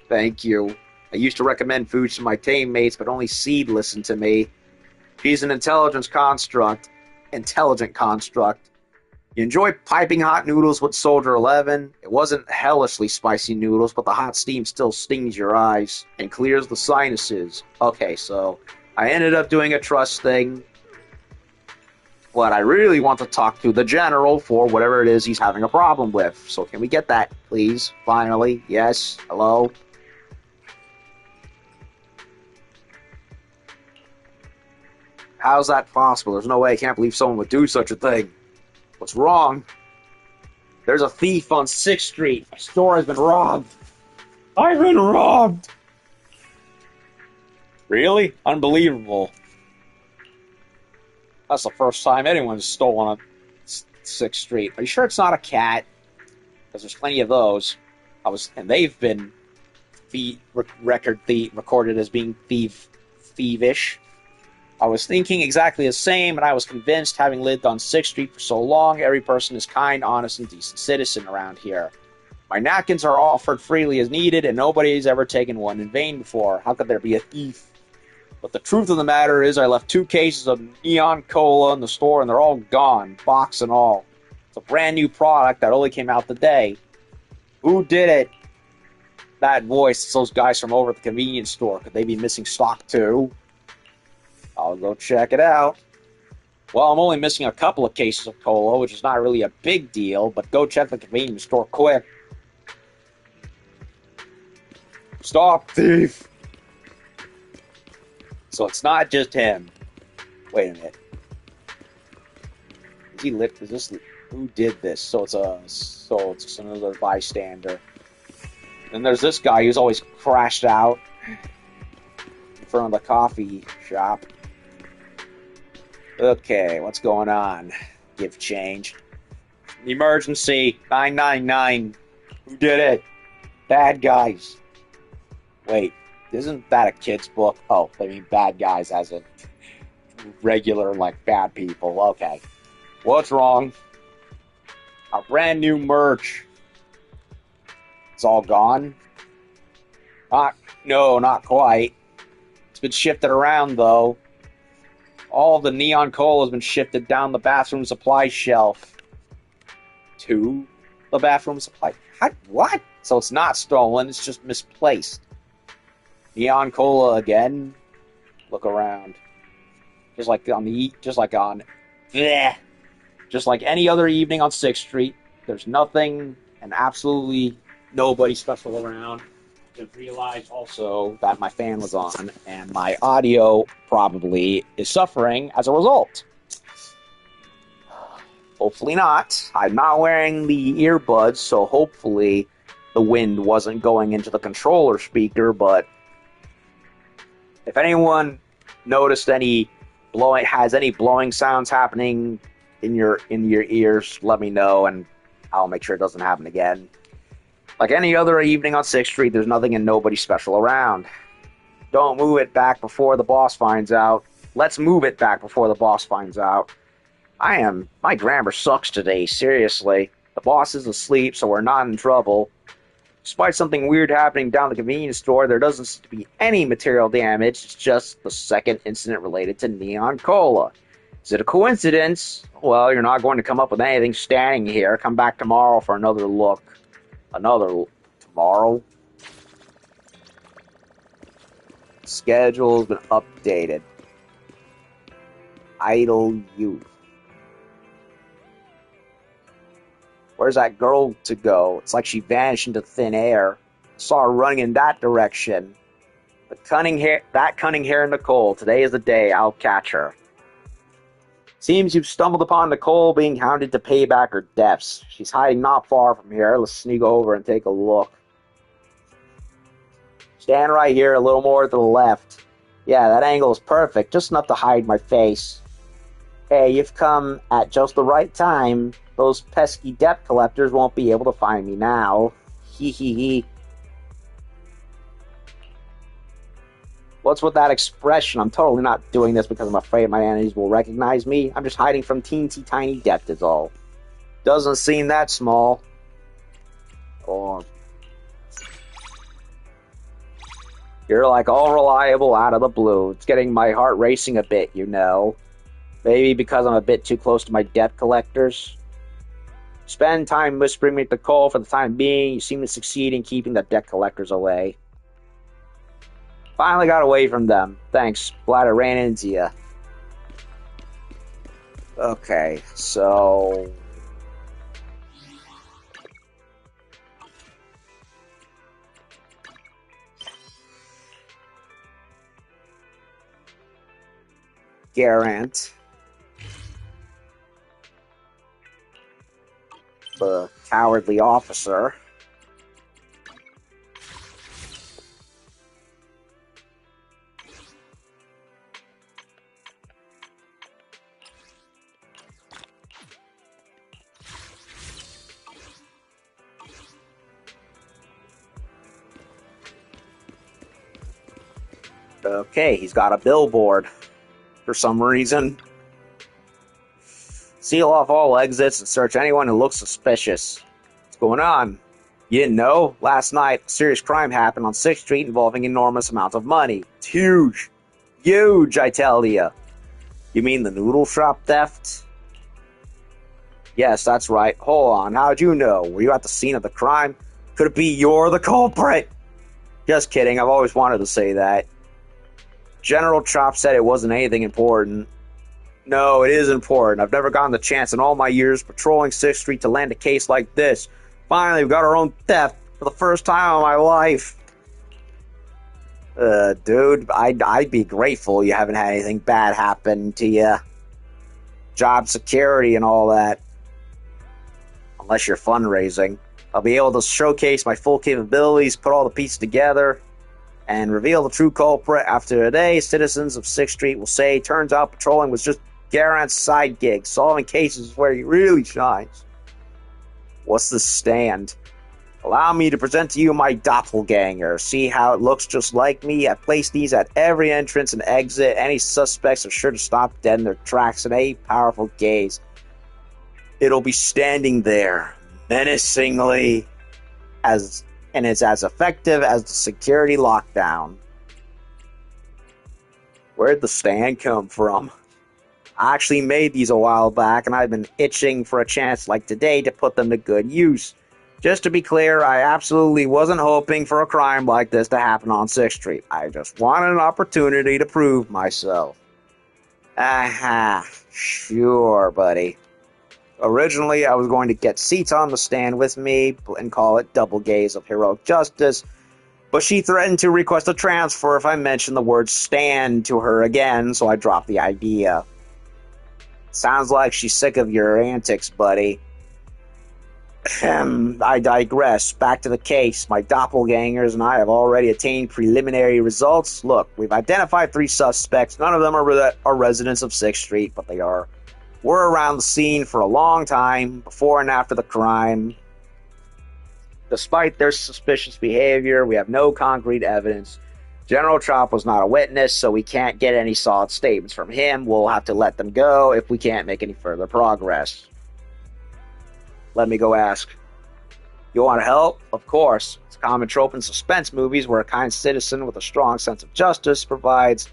Speaker 1: Thank you. I used to recommend foods to my teammates, but only Seed listened to me. She's an intelligent construct. You enjoy piping hot noodles with Soldier 11. It wasn't hellishly spicy noodles, but the hot steam still stings your eyes and clears the sinuses. Okay, so I ended up doing a trust thing. But I really want to talk to the General for whatever it is he's having a problem with. So can we get that, please? Finally. Yes. Hello? How's that possible? There's no way. I can't believe someone would do such a thing. What's wrong? There's a thief on 6th Street. My store has been robbed. I've been robbed! Really? Unbelievable. That's the first time anyone's stolen on 6th Street. Are you sure it's not a cat? Because there's plenty of those. And they've been recorded as being thievish. I was thinking exactly the same, and I was convinced, having lived on 6th Street for so long, every person is kind, honest, and decent citizen around here. My napkins are offered freely as needed, and nobody's ever taken one in vain before. How could there be a thief? But the truth of the matter is I left 2 cases of neon cola in the store, and they're all gone, box and all. It's a brand new product that only came out today. Who did it? That voice, it's those guys from over at the convenience store. Could they be missing stock too? I'll go check it out. Well, I'm only missing a couple of cases of cola, which is not really a big deal, but go check the convenience store quick. Stop, thief! So it's not just him. Wait a minute. Is he lit? Is this... Who did this? So it's another bystander. Then there's this guy who's always crashed out in front of the coffee shop. Okay, what's going on? Give change. Emergency 999. Who did it? Bad guys. Wait, isn't that a kid's book? Oh, I mean bad guys as in regular, like, bad people. Okay. What's wrong? Our brand new merch. It's all gone? No, not quite. It's been shifted around, though. All the neon cola has been shifted down the bathroom supply shelf. To the bathroom supply... What? So it's not stolen, it's just misplaced. Neon cola again? Look around. Just like any other evening on 6th Street, there's nothing and absolutely nobody special around. To realize also that my fan was on, and my audio probably is suffering as a result. Hopefully not. I'm not wearing the earbuds, so hopefully the wind wasn't going into the controller speaker, but if anyone noticed any blowing sounds happening in your ears, let me know, and I'll make sure it doesn't happen again. Like any other evening on 6th Street, there's nothing and nobody special around. Don't move it back before the boss finds out. Let's move it back before the boss finds out. My grammar sucks today, seriously. The boss is asleep, so we're not in trouble. Despite something weird happening down the convenience store, there doesn't seem to be any material damage. It's just the second incident related to Neon Cola. Is it a coincidence? Well, you're not going to come up with anything standing here. Come back tomorrow for another look. Tomorrow? Schedule's been updated. Idle youth. Where's that girl to go? It's like she vanished into thin air. Saw her running in that direction. That cunning hair Nicole. Today is the day. I'll catch her. Seems you've stumbled upon Nicole being hounded to pay back her debts. She's hiding not far from here. Let's sneak over and take a look. Stand right here, a little more to the left. Yeah, that angle is perfect. Just enough to hide my face. Hey, you've come at just the right time. Those pesky debt collectors won't be able to find me now. Hee hee hee. What's with that expression? I'm totally not doing this because I'm afraid my enemies will recognize me. I'm just hiding from teensy tiny debt is all. Doesn't seem that small. Or you're like all reliable out of the blue. It's getting my heart racing a bit, you know. Maybe because I'm a bit too close to my debt collectors. Spend time whispering me at the call for the time being. You seem to succeed in keeping the debt collectors away. Finally got away from them. Thanks. Glad I ran into you. Okay, so... Garant. The cowardly officer. Okay, he's got a billboard for some reason. Seal off all exits and search anyone who looks suspicious. What's going on? You didn't know? Last night, a serious crime happened on 6th Street involving enormous amounts of money. It's huge. Huge, I tell you. You mean the noodle shop theft? Yes, that's right. Hold on, how'd you know? Were you at the scene of the crime? Could it be you're the culprit? Just kidding, I've always wanted to say that. General Chop said it wasn't anything important. No, it is important. I've never gotten the chance in all my years patrolling 6th Street to land a case like this. Finally, we've got our own theft for the first time in my life. Dude, I'd be grateful you haven't had anything bad happen to you. Job security and all that. Unless you're fundraising. I'll be able to showcase my full capabilities, put all the pieces together, and reveal the true culprit. After today, citizens of 6th Street will say, turns out patrolling was just Garant's side gig. Solving cases is where he really shines. What's the stand? Allow me to present to you my doppelganger. See how it looks just like me? I place these at every entrance and exit. Any suspects are sure to stop dead in their tracks at a powerful gaze. It'll be standing there, menacingly, and it's as effective as the security lockdown. Where'd the stand come from? I actually made these a while back, and I've been itching for a chance like today to put them to good use. Just to be clear, I absolutely wasn't hoping for a crime like this to happen on 6th Street. I just wanted an opportunity to prove myself. Aha, sure, buddy. Originally, I was going to get seats on the stand with me and call it Double Gaze of Heroic Justice, but she threatened to request a transfer if I mentioned the word stand to her again, so I dropped the idea. Sounds like she's sick of your antics, buddy. I digress. Back to the case. My doppelgangers and I have already attained preliminary results. Look, we've identified 3 suspects. None of them are residents of 6th Street, but they were around the scene for a long time, before and after the crime. Despite their suspicious behavior, we have no concrete evidence. General Chop was not a witness, so we can't get any solid statements from him. We'll have to let them go if we can't make any further progress. Let me go ask. You want to help? Of course. It's a common trope in suspense movies where a kind citizen with a strong sense of justice provides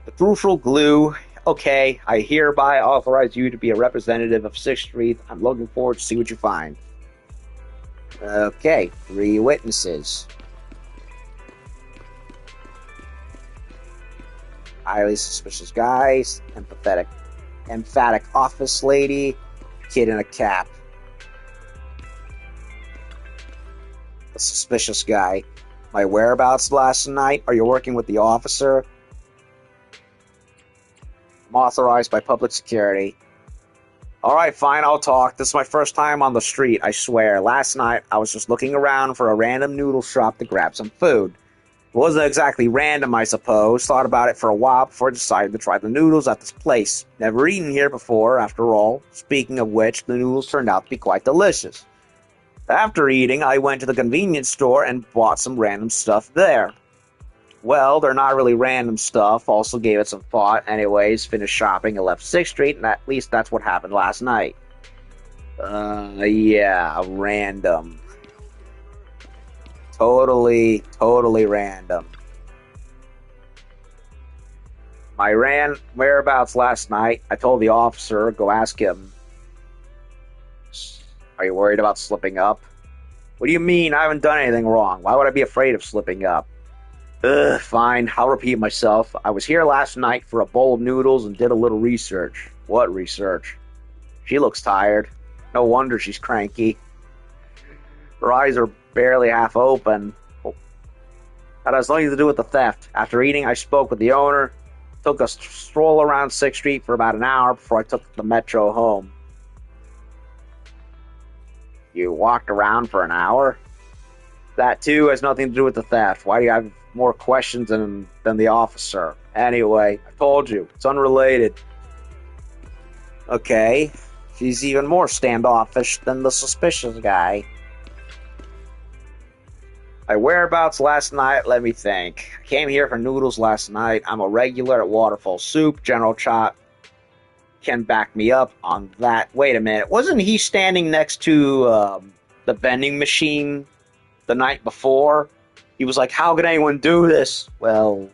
Speaker 1: the crucial glue. Okay, I hereby authorize you to be a representative of 6th Street. I'm looking forward to see what you find. Okay, 3 witnesses. Highly suspicious guys, emphatic office lady, kid in a cap. The suspicious guy. My whereabouts last night? Are you working with the officer? I'm authorized by public security. Alright, fine, I'll talk. This is my first time on the street, I swear. Last night, I was just looking around for a random noodle shop to grab some food. It wasn't exactly random, I suppose. Thought about it for a while before I decided to try the noodles at this place. Never eaten here before, after all. Speaking of which, the noodles turned out to be quite delicious. After eating, I went to the convenience store and bought some random stuff there. Well, they're not really random stuff. Also gave it some thought. Anyways, finished shopping and left 6th Street, and at least that's what happened last night. Yeah, random. Totally random. My whereabouts last night. I told the officer, go ask him. Are you worried about slipping up? What do you mean? I haven't done anything wrong. Why would I be afraid of slipping up? Fine. I'll repeat myself. I was here last night for a bowl of noodles and did a little research. What research? She looks tired. No wonder she's cranky. Her eyes are barely half open. That has nothing to do with the theft. After eating, I spoke with the owner. Took a stroll around 6th Street for about an hour before I took the metro home. You walked around for an hour? That too has nothing to do with the theft. Why do you have more questions than the officer? Anyway, I told you, it's unrelated. Okay, she's even more standoffish than the suspicious guy. My whereabouts last night, let me think. I came here for noodles last night. I'm a regular at Waterfall Soup. General Chop can back me up on that. Wait a minute. Wasn't he standing next to the vending machine the night before? He was like, how could anyone do this? Well,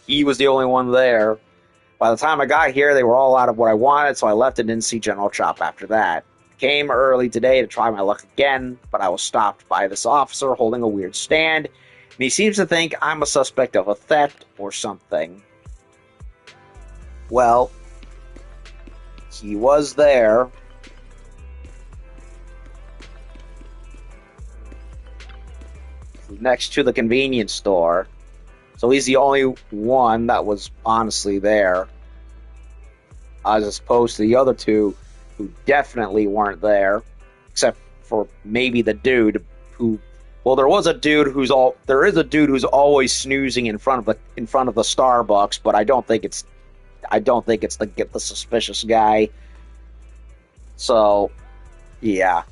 Speaker 1: he was the only one there. By the time I got here, they were all out of what I wanted, so I left and didn't see General Chop after that. Came early today to try my luck again, but I was stopped by this officer holding a weird stand, and he seems to think I'm a suspect of a theft or something. Well, he was there. Next to the convenience store. So he's the only one that was honestly there. As opposed to the other 2 who definitely weren't there. Except for maybe the dude who... Well, there is a dude who's always snoozing in front of the Starbucks, but I don't think it's the suspicious guy. So, yeah.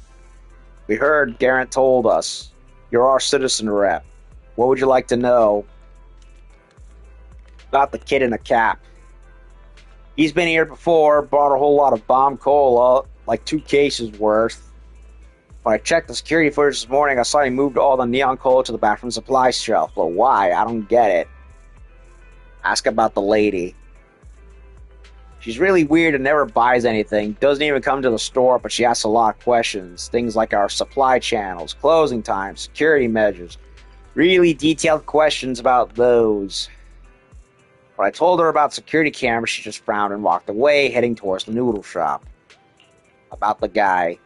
Speaker 1: We heard Garrett told us. You're our citizen rep. What would you like to know? About the kid in a cap. He's been here before, brought a whole lot of bomb cola, like 2 cases worth. When I checked the security footage this morning, I saw he moved all the neon cola to the bathroom supply shelf. But why? I don't get it. Ask about the lady. She's really weird and never buys anything. Doesn't even come to the store, but she asks a lot of questions. Things like our supply channels, closing times, security measures. Really detailed questions about those. When I told her about security cameras, she just frowned and walked away, heading towards the noodle shop. About the guy.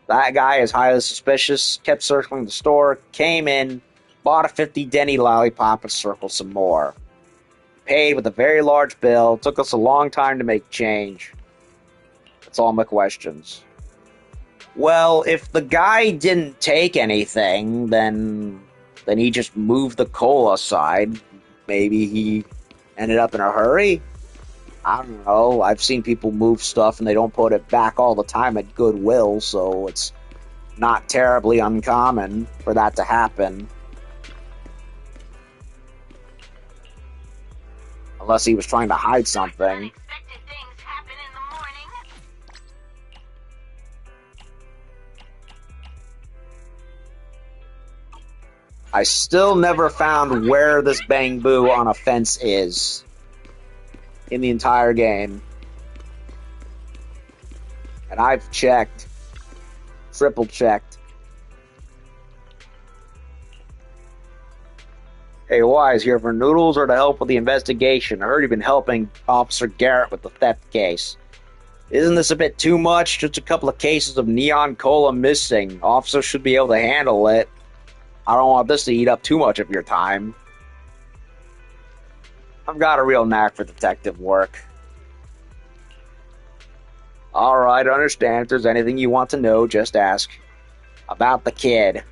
Speaker 1: That guy is highly suspicious, kept circling the store, came in, bought a 50 Denny lollipop, and circled some more. Paid with a very large bill. Took us a long time to make change. That's all my questions. Well, if the guy didn't take anything, then he just moved the coal aside. Maybe he ended up in a hurry. I don't know. I've seen people move stuff and they don't put it back all the time at Goodwill, so it's not terribly uncommon for that to happen. Unless he was trying to hide something. I still never found where this bamboo on a fence is in the entire game. And I've checked. Triple checked. Hey, Wise, here for noodles or to help with the investigation? I heard you've been helping Officer Garrett with the theft case. Isn't this a bit too much? Just a couple of cases of neon cola missing. Officers should be able to handle it. I don't want this to eat up too much of your time. I've got a real knack for detective work. Alright, I understand. If there's anything you want to know, just ask. About the kid.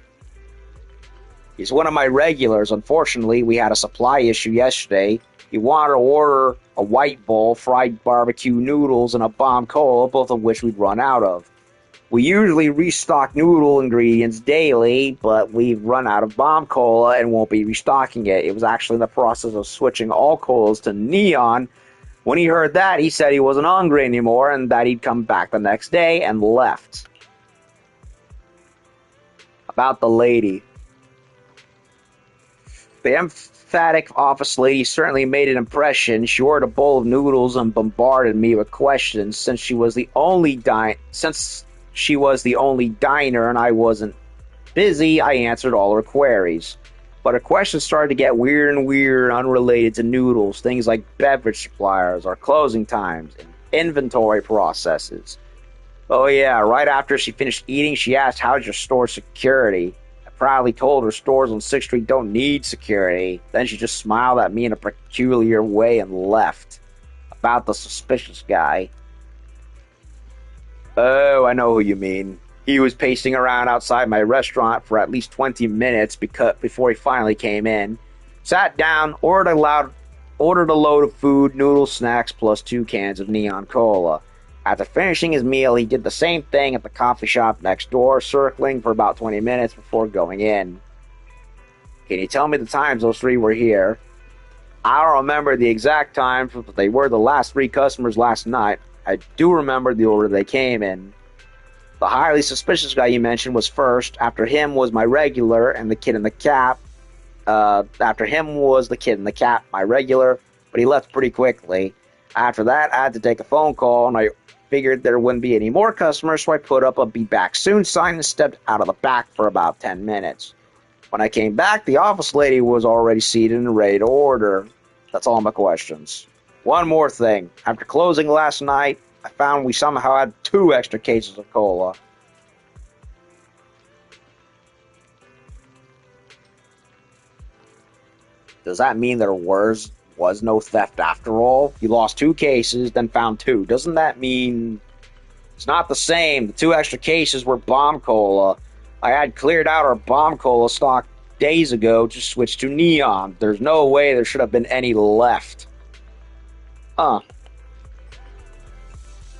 Speaker 1: He's one of my regulars. Unfortunately, we had a supply issue yesterday. He wanted to order a white bowl, fried barbecue noodles, and a bomb cola, both of which we'd run out of. We usually restock noodle ingredients daily, but we've run out of bomb cola and won't be restocking it. It was actually in the process of switching all colas to neon. When he heard that, he said he wasn't hungry anymore and that he'd come back the next day and left. About the lady. The emphatic office lady certainly made an impression. She ordered a bowl of noodles and bombarded me with questions. Since she was the only diner and I wasn't busy, I answered all her queries. But her questions started to get weird and weird, unrelated to noodles, things like beverage suppliers, our closing times, and inventory processes. Oh yeah, right after she finished eating, she asked, how's your store security? I proudly told her stores on 6th Street don't need security. Then she just smiled at me in a peculiar way and left. About the suspicious guy. Oh, I know who you mean. He was pacing around outside my restaurant for at least 20 minutes before he finally came in. Sat down, ordered a load of food, noodles, snacks, plus 2 cans of neon cola. After finishing his meal, he did the same thing at the coffee shop next door, circling for about 20 minutes before going in. Can you tell me the times those 3 were here? I don't remember the exact times, but they were the last 3 customers last night. I do remember the order they came in. The highly suspicious guy you mentioned was first. After him was my regular and the kid in the cap. After him was the kid in the cap, my regular, but he left pretty quickly. After that, I had to take a phone call, and I figured there wouldn't be any more customers, so I put up a be back soon sign and stepped out of the back for about 10 minutes. When I came back, the office lady was already seated and ready to order. That's all my questions. One more thing. After closing last night, I found we somehow had 2 extra cases of cola. Does that mean there was no theft after all? You lost 2 cases, then found 2. Doesn't that mean it's not the same? The 2 extra cases were bomb cola. I had cleared out our bomb cola stock days ago to switch to neon. There's no way there should have been any left. Huh.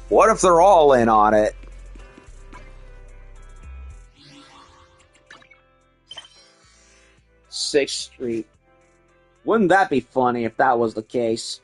Speaker 1: What if they're all in on it? Sixth Street. Wouldn't that be funny if that was the case?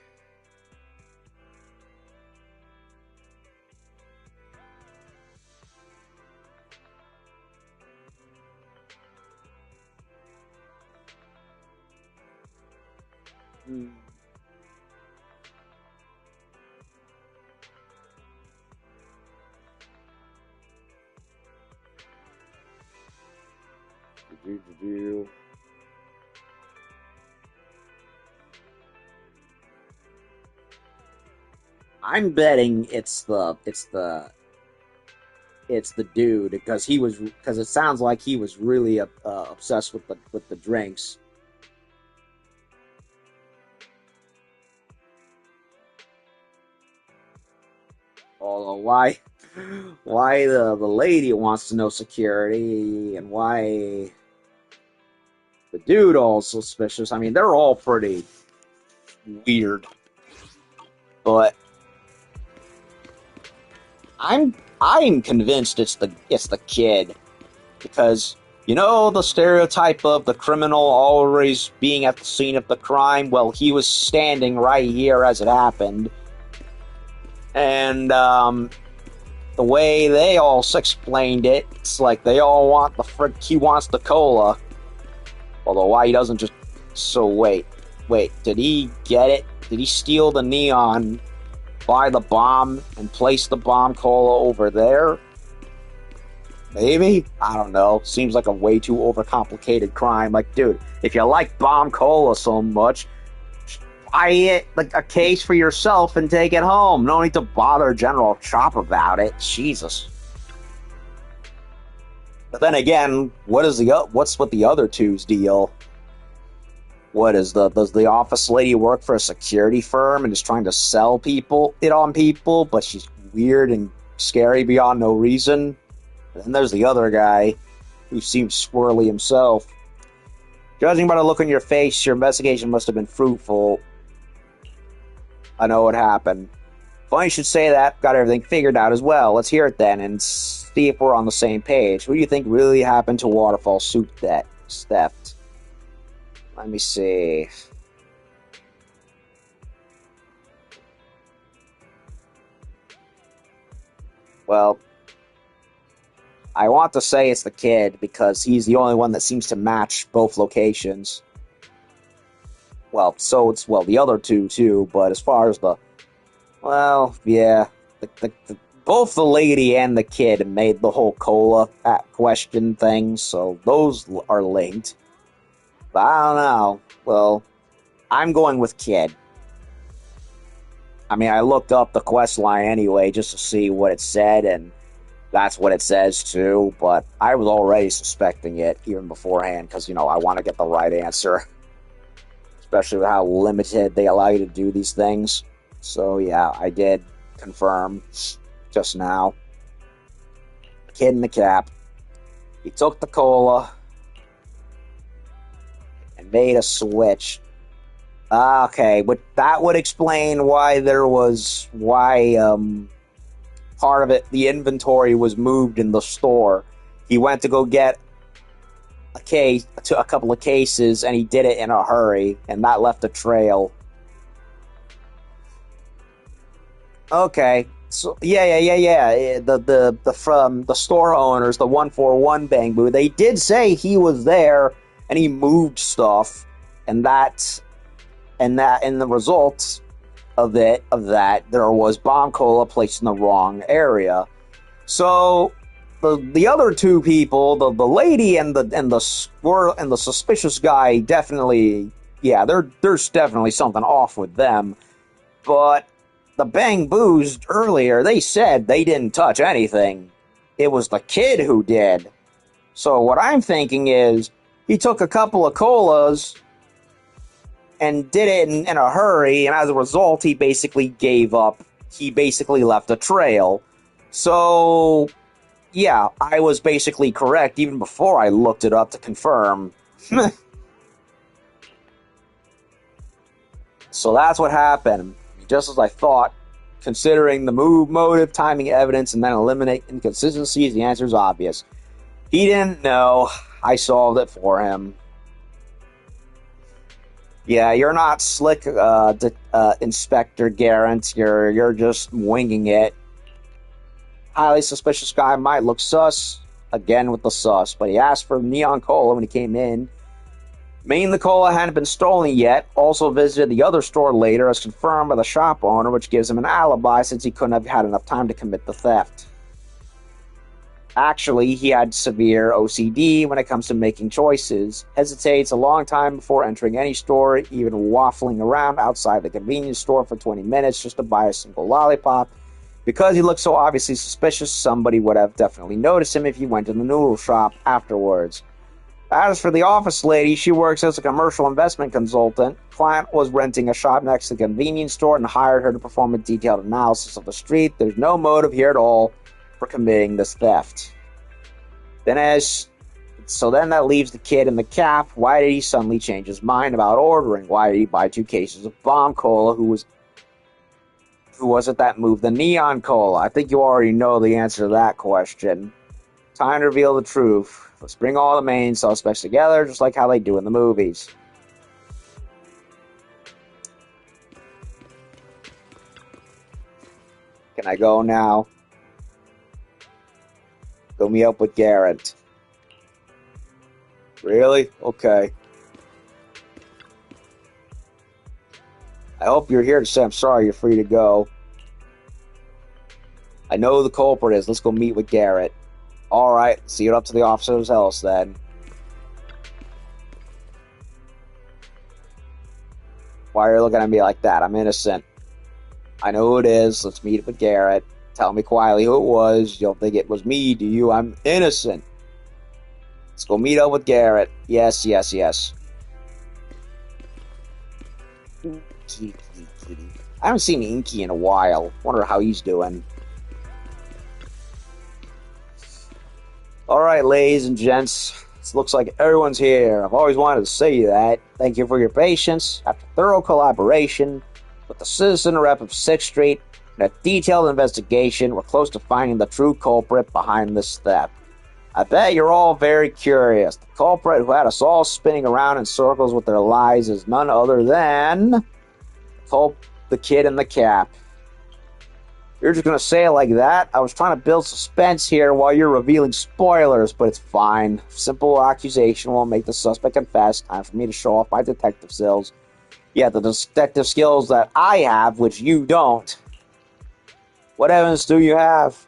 Speaker 1: I'm betting it's the dude because it sounds like he was really obsessed with the drinks. Although why why the lady wants to know security, and why the dude also suspicious. I mean, they're all pretty weird. But I'm convinced it's the kid, because you know the stereotype of the criminal always being at the scene of the crime. Well, he was standing right here as it happened, and the way they all explained it, it's like they all want he wants the cola. Although why he doesn't just... So wait, did he get it? Did he steal the neon, buy the bomb, and place the bomb cola over there? Maybe? I don't know. Seems like a way too overcomplicated crime. Like, dude, if you like bomb cola so much, buy it, like, a case for yourself and take it home. No need to bother General Chop about it. Jesus. But then again, what's with the other two's deal? Does the office lady work for a security firm and is trying to sell it on people, but she's weird and scary beyond no reason? And then there's the other guy, who seems squirrely himself. Judging by the look on your face, your investigation must have been fruitful. I know what happened. Funny you should say that. Got everything figured out as well. Let's hear it then, and see if we're on the same page. Who do you think really happened to Waterfall suit theft? Let me see. Well, I want to say it's the kid, because he's the only one that seems to match both locations. Well, the other two too, but as far as yeah, both the lady and the kid made the whole cola question thing, so those are linked. But I don't know. Well, I'm going with kid. I mean, I looked up the quest line anyway just to see what it said, and that's what it says too, but I was already suspecting it even beforehand, because, I want to get the right answer. Especially with how limited they allow you to do these things. So yeah, I did confirm just now. Kid in the cap. He took the cola and made a switch. Okay, but that would explain why part of it, the inventory was moved in the store. He went to go get a couple of cases, and he did it in a hurry, and that left a trail. Okay, so yeah. From the store owners, the 141 Bangbu, they did say he was there and he moved stuff, and in the result of that, there was bomb cola placed in the wrong area. So the other two people, the lady and the squirrel and the suspicious guy, definitely, yeah, there's definitely something off with them. But the Bang Boos earlier, they said they didn't touch anything. It was the kid who did. So what I'm thinking is, he took a couple of colas and did it in a hurry, and as a result, he basically gave up. He basically left a trail. So yeah, I was basically correct even before I looked it up to confirm. So that's what happened. Just as I thought, considering the motive, timing, evidence, and then eliminate inconsistencies, the answer is obvious. He didn't know. I solved it for him. Yeah, you're not slick, Inspector Garant. You're just winging it. Highly suspicious guy might look sus. Again with the sus, but he asked for neon cola when he came in. Meaning the cola hadn't been stolen yet. Also visited the other store later, as confirmed by the shop owner, which gives him an alibi since he couldn't have had enough time to commit the theft. Actually, he had severe OCD when it comes to making choices. Hesitates a long time before entering any store, even waffling around outside the convenience store for 20 minutes just to buy a single lollipop. Because he looked so obviously suspicious, somebody would have definitely noticed him if he went to the noodle shop afterwards. As for the office lady, she works as a commercial investment consultant. Client was renting a shop next to the convenience store and hired her to perform a detailed analysis of the street. There's no motive here at all. for committing this theft. Then that leaves the kid in the cap. Why did he suddenly change his mind about ordering? Why did he buy 2 cases of bomb cola? Who was it that moved the neon cola? I think you already know the answer to that question. Time to reveal the truth. Let's bring all the main suspects together, just like how they do in the movies. Can I go now? Fill me up with Garrett. Really? Okay. I hope you're here to say I'm sorry. You're free to go. I know who the culprit is. Let's go meet with Garrett. Alright, see you up to the officer's house then. Why are you looking at me like that? I'm innocent. I know who it is. Let's meet with Garrett. Tell me quietly who it was. You don't think it was me, do you? I'm innocent. Let's go meet up with Garrett. Yes, yes, yes. I haven't seen Inky in a while. Wonder how he's doing. Alright, ladies and gents. It looks like everyone's here. I've always wanted to say that. Thank you for your patience. After thorough collaboration with the citizen rep of 6th Street and a detailed investigation, we're close to finding the true culprit behind this theft. I bet you're all very curious. The culprit who had us all spinning around in circles with their lies is none other than the kid in the cap. You're just going to say it like that? I was trying to build suspense here while you're revealing spoilers, but it's fine. Simple accusation won't make the suspect confess. Time for me to show off my detective skills. Yeah, the detective skills that I have, which you don't. What evidence do you have?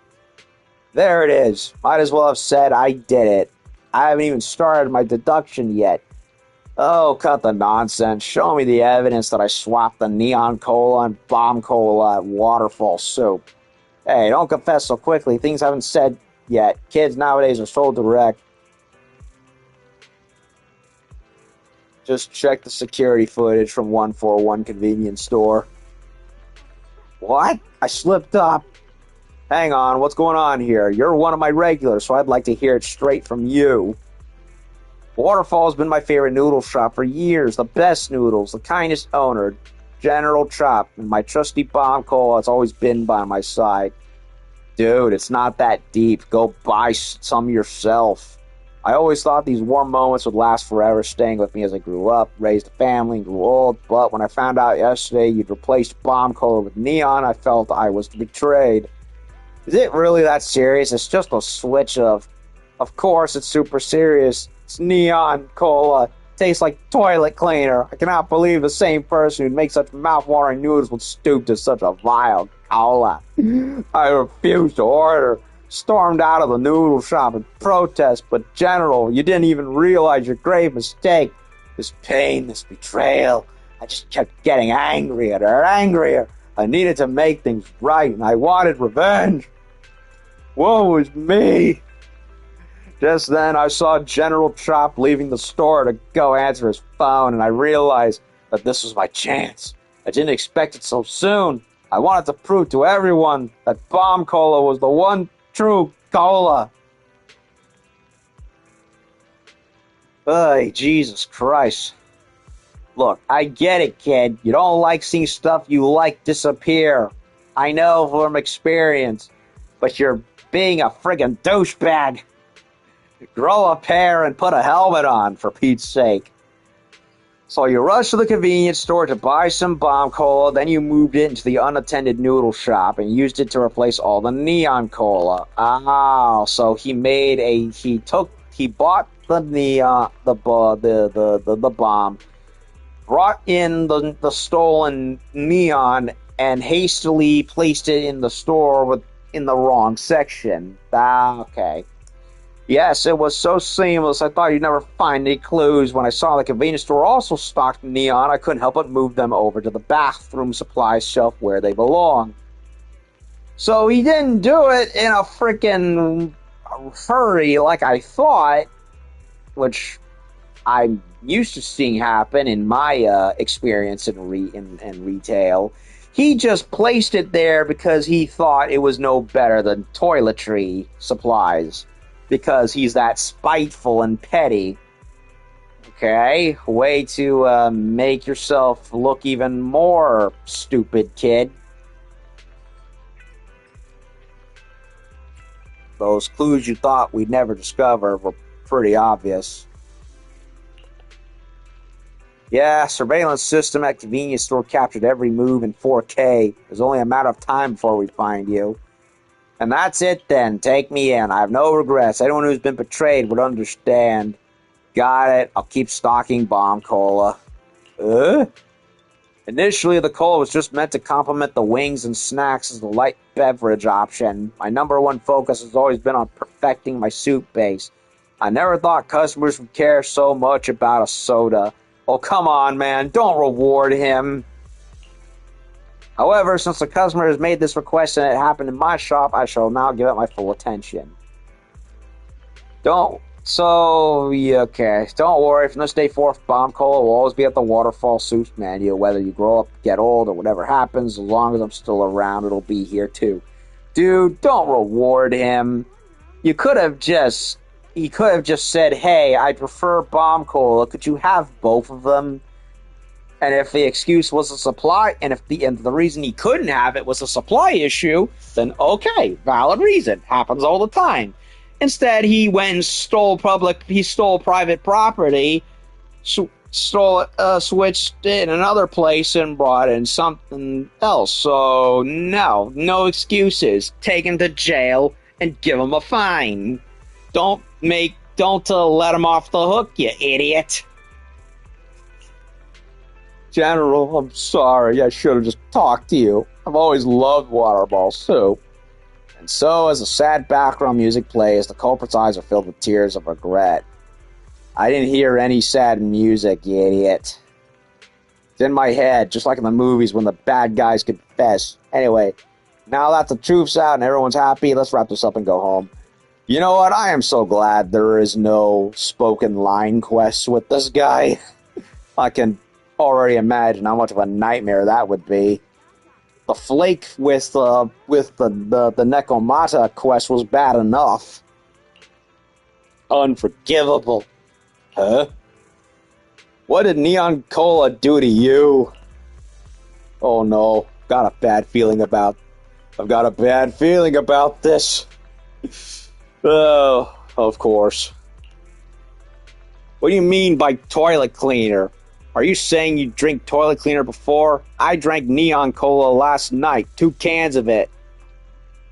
Speaker 1: There it is. Might as well have said I did it. I haven't even started my deduction yet. Oh, cut the nonsense. Show me the evidence that I swapped the neon cola and bomb cola at Waterfall Soup. Hey, don't confess so quickly. Things haven't said yet. Kids nowadays are so direct. Just check the security footage from 141 convenience store. What? I slipped up. Hang on, what's going on here? You're one of my regulars, so I'd like to hear it straight from you. Waterfall's been my favorite noodle shop for years. The best noodles, the kindest owner, General Chop, and my trusty bomb cola has always been by my side. Dude, it's not that deep. Go buy some yourself. I always thought these warm moments would last forever, staying with me as I grew up, raised a family, and grew old. But when I found out yesterday you'd replaced bomb cola with neon, I felt I was betrayed. Is it really that serious? It's just a switch of course it's super serious. It's neon cola. Tastes like toilet cleaner. I cannot believe the same person who'd make such mouth-watering noodles would stoop to such a vile cola. I refused to order. Stormed out of the noodle shop in protest, but General, you didn't even realize your grave mistake. This pain, this betrayal. I just kept getting angrier and angrier. I needed to make things right, and I wanted revenge. Woe is me. Just then, I saw General Chop leaving the store to go answer his phone, and I realized that this was my chance. I didn't expect it so soon. I wanted to prove to everyone that bomb cola was the one true cola. Hey, Jesus Christ. Look, I get it, kid. You don't like seeing stuff you like disappear. I know from experience, but you're being a friggin' douchebag. Grow a pair and put a helmet on, for Pete's sake. So you rushed to the convenience store to buy some bomb cola, then you moved it into the unattended noodle shop and used it to replace all the neon cola. Ah, so he bought the neon, the bomb, brought in the stolen neon, and hastily placed it in the store in the wrong section. Ah, okay. Yes, it was so seamless, I thought you'd never find any clues. When I saw the convenience store also stocked neon, I couldn't help but move them over to the bathroom supplies shelf where they belong. So he didn't do it in a freaking hurry like I thought, which I'm used to seeing happen in my experience in retail. He just placed it there because he thought it was no better than toiletry supplies. Because he's that spiteful and petty. Okay, way to make yourself look even more stupid, kid. Those clues you thought we'd never discover were pretty obvious. Yeah, surveillance system at convenience store captured every move in 4K. There's only a matter of time before we find you. And that's it then. Take me in. I have no regrets. Anyone who's been betrayed would understand. Got it. I'll keep stocking bomb cola. Initially, the cola was just meant to complement the wings and snacks as the light beverage option. My number one focus has always been on perfecting my soup base. I never thought customers would care so much about a soda. Oh, come on, man. Don't reward him. However, since the customer has made this request and it happened in my shop, I shall now give it my full attention. Okay. Don't worry. From this day forth, bomb cola will always be at the Waterfall Soups menu. Whether you grow up, get old, or whatever happens, as long as I'm still around, it'll be here too. Dude, don't reward him. He could have just said, hey, I prefer bomb cola. Could you have both of them? And if the excuse was a supply, and if the reason he couldn't have it was a supply issue, then okay, valid reason. Happens all the time. Instead, he went and stole private property, switched in another place and brought in something else. So, no excuses. Take him to jail and give him a fine. Don't let him off the hook, you idiot. General, I'm sorry. I should have just talked to you. I've always loved Waterball soup. And so, as the sad background music plays, the culprit's eyes are filled with tears of regret. I didn't hear any sad music, you idiot. It's in my head, just like in the movies when the bad guys confess. Anyway, now that the truth's out and everyone's happy, let's wrap this up and go home. You know what? I am so glad there is no spoken line quest with this guy. I can already imagine how much of a nightmare that would be. The flake with the Nekomata quest was bad enough. Unforgivable. Huh? What did Neon Cola do to you? Oh no, I've got a bad feeling about this. Oh, of course. What do you mean by toilet cleaner? Are you saying you drink toilet cleaner before? I drank Neon Cola last night, 2 cans of it.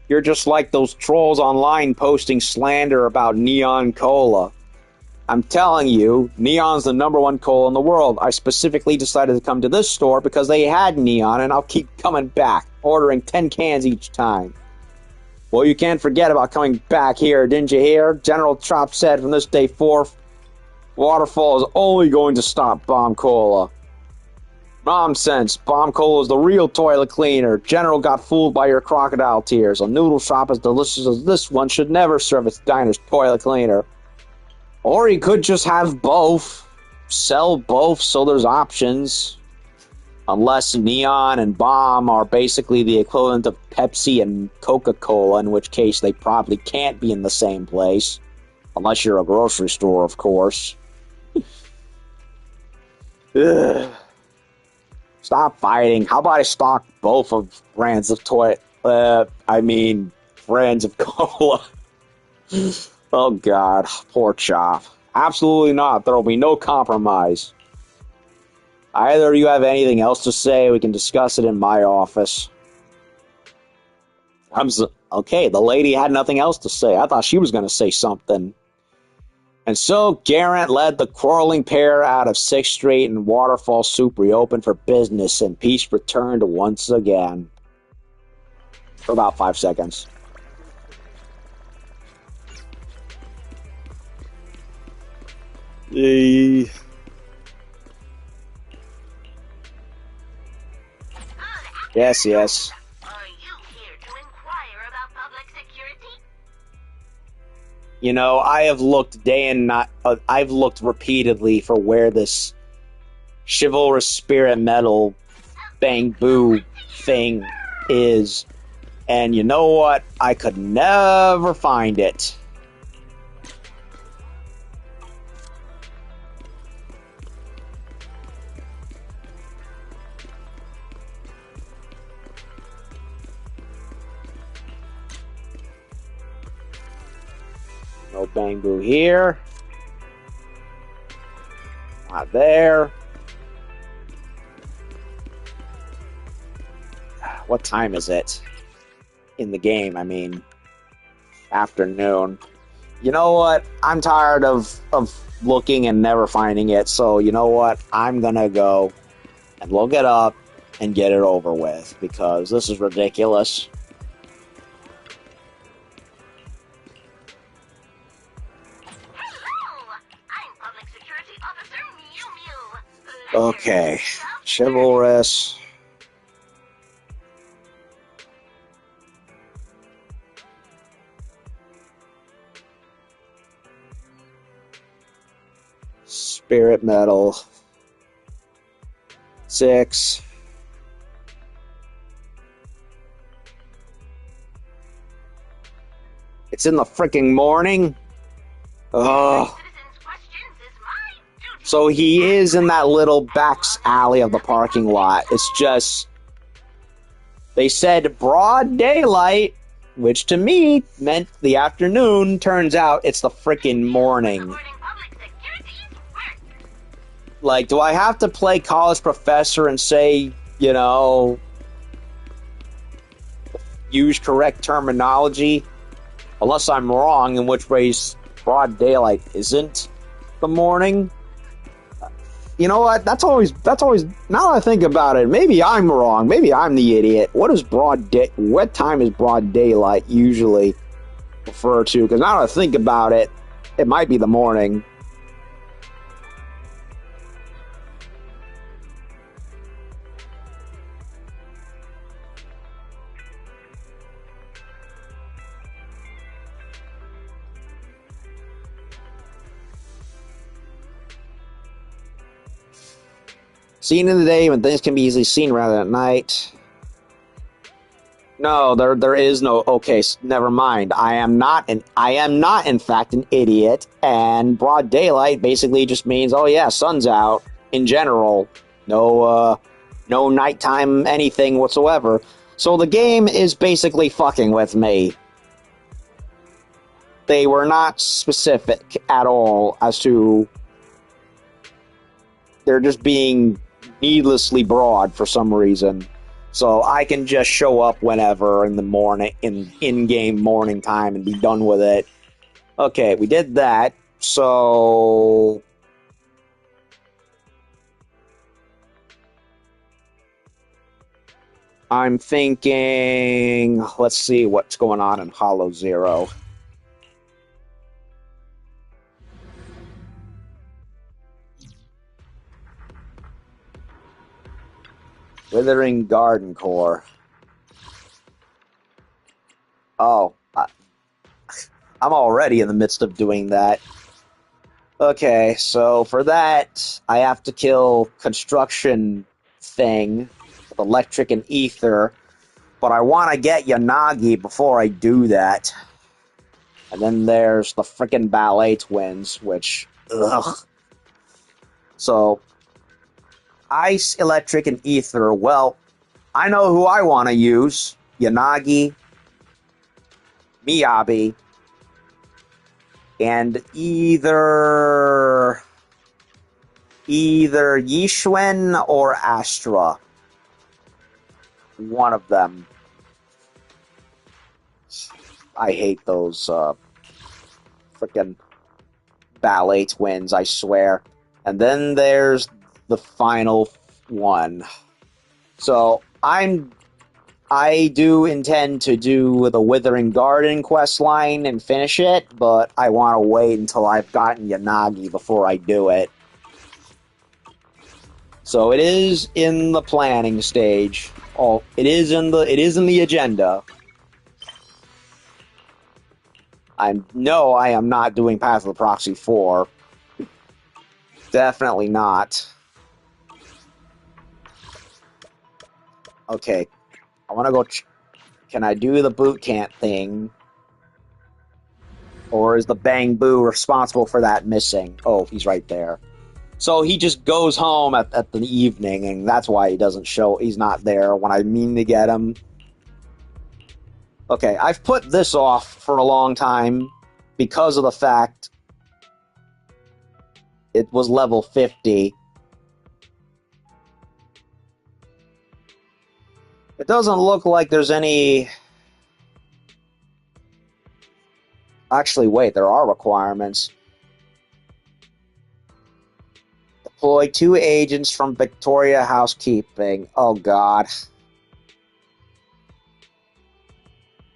Speaker 1: You're just like those trolls online posting slander about Neon Cola. I'm telling you, Neon's the #1 cola in the world. I specifically decided to come to this store because they had Neon, and I'll keep coming back, ordering 10 cans each time. Well, you can't forget about coming back here, didn't you hear? General Chop said from this day forth, Waterfall is only going to stop Bomb Cola. Nonsense. Bomb Cola is the real toilet cleaner. General got fooled by your crocodile tears. A noodle shop as delicious as this one should never serve its diners toilet cleaner. Or he could just have both. Sell both so there's options. Unless Neon and Bomb are basically the equivalent of Pepsi and Coca-Cola, in which case they probably can't be in the same place. Unless you're a grocery store, of course. Ugh. Stop fighting. How about I stock both of brands of brands of cola. Oh god, poor Chop. Absolutely not. There will be no compromise. Either of you have anything else to say, we can discuss it in my office. Okay, the lady had nothing else to say. I thought she was going to say something. And so, Garant led the quarreling pair out of 6th Street, and Waterfall Soup reopened for business, and peace returned once again. For about 5 seconds. Yes.
Speaker 5: Are you here to inquire about public security?
Speaker 1: You know, I have looked I've looked repeatedly for where this chivalrous spirit medal bamboo thing is. And you know what? I could never find it. No bamboo here. Not there. What time is it? In the game, I mean. Afternoon. You know what? I'm tired of looking and never finding it, so you know what? I'm gonna go and look it up and get it over with, because this is ridiculous.
Speaker 5: Hello! I'm Public Security Officer Mew Mew.
Speaker 1: Okay. Chivalrous. Spirit Metal. 6. It's in the freaking morning. Ugh.
Speaker 5: Citizens' questions is my duty.
Speaker 1: So he is in that little back alley of the parking lot. It's just... They said broad daylight, which to me meant the afternoon. Turns out it's the freaking morning.
Speaker 5: Supporting public security's work.
Speaker 1: Like, do I have to play college professor and say, you know, use correct terminology? Unless I'm wrong, in which case broad daylight isn't the morning. You know what? That's always. Now that I think about it, maybe I'm wrong. Maybe I'm the idiot. What time is broad daylight usually refer to? Because now that I think about it, it might be the morning. Seen in the day when things can be easily seen rather than at night. No, there is no. Okay, never mind. I am not in fact an idiot. And broad daylight basically just means, oh yeah, sun's out in general. No nighttime anything whatsoever. So the game is basically fucking with me. They were not specific at all as to. They're just being needlessly broad for some reason. So I can just show up whenever in the morning, in-game morning time, and be done with it. Okay, we did that. So I'm thinking, let's see what's going on in Hollow Zero. Withering Garden Core. Oh, I'm already in the midst of doing that. Okay, so for that, I have to kill construction thing with electric and ether, but I want to get Yanagi before I do that. And then there's the frickin' ballet twins, which, ugh. So, ice, electric, and ether. Well, I know who I want to use. Yanagi, Miyabi, and either Yishuen or Astra. One of them. I hate those frickin' ballet twins, I swear. And then there's the final one. So I do intend to do the Withering Garden quest line and finish it, but I want to wait until I've gotten Yanagi before I do it. So it is in the planning stage. Oh, it is in the agenda. I am not doing Path of the Proxy 4. Definitely not. Okay, I want to go... Can I do the boot camp thing? Or is the Bang Boo responsible for that missing? Oh, he's right there. So he just goes home at the evening, and that's why he doesn't show... He's not there when I mean to get him. Okay, I've put this off for a long time because of the fact it was level 50. It doesn't look like there's any... Actually, wait, there are requirements. Deploy 2 agents from Victoria Housekeeping. Oh, God.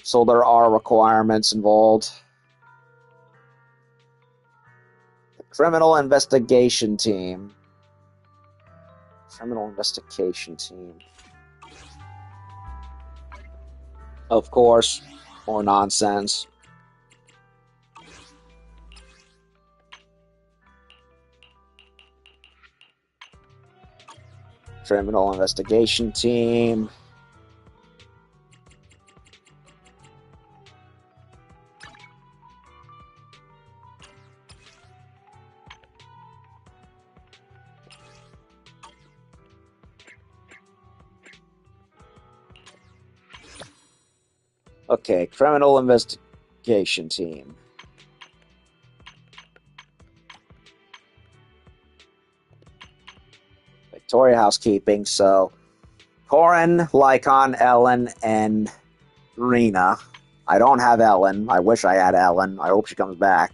Speaker 1: So there are requirements involved. The Criminal Investigation Team. Criminal Investigation Team. Of course. More nonsense. Criminal Investigation Team. Okay, Criminal Investigation Team. Victoria Housekeeping, so Corin, Lycon, Ellen, and Rena. I don't have Ellen. I wish I had Ellen. I hope she comes back.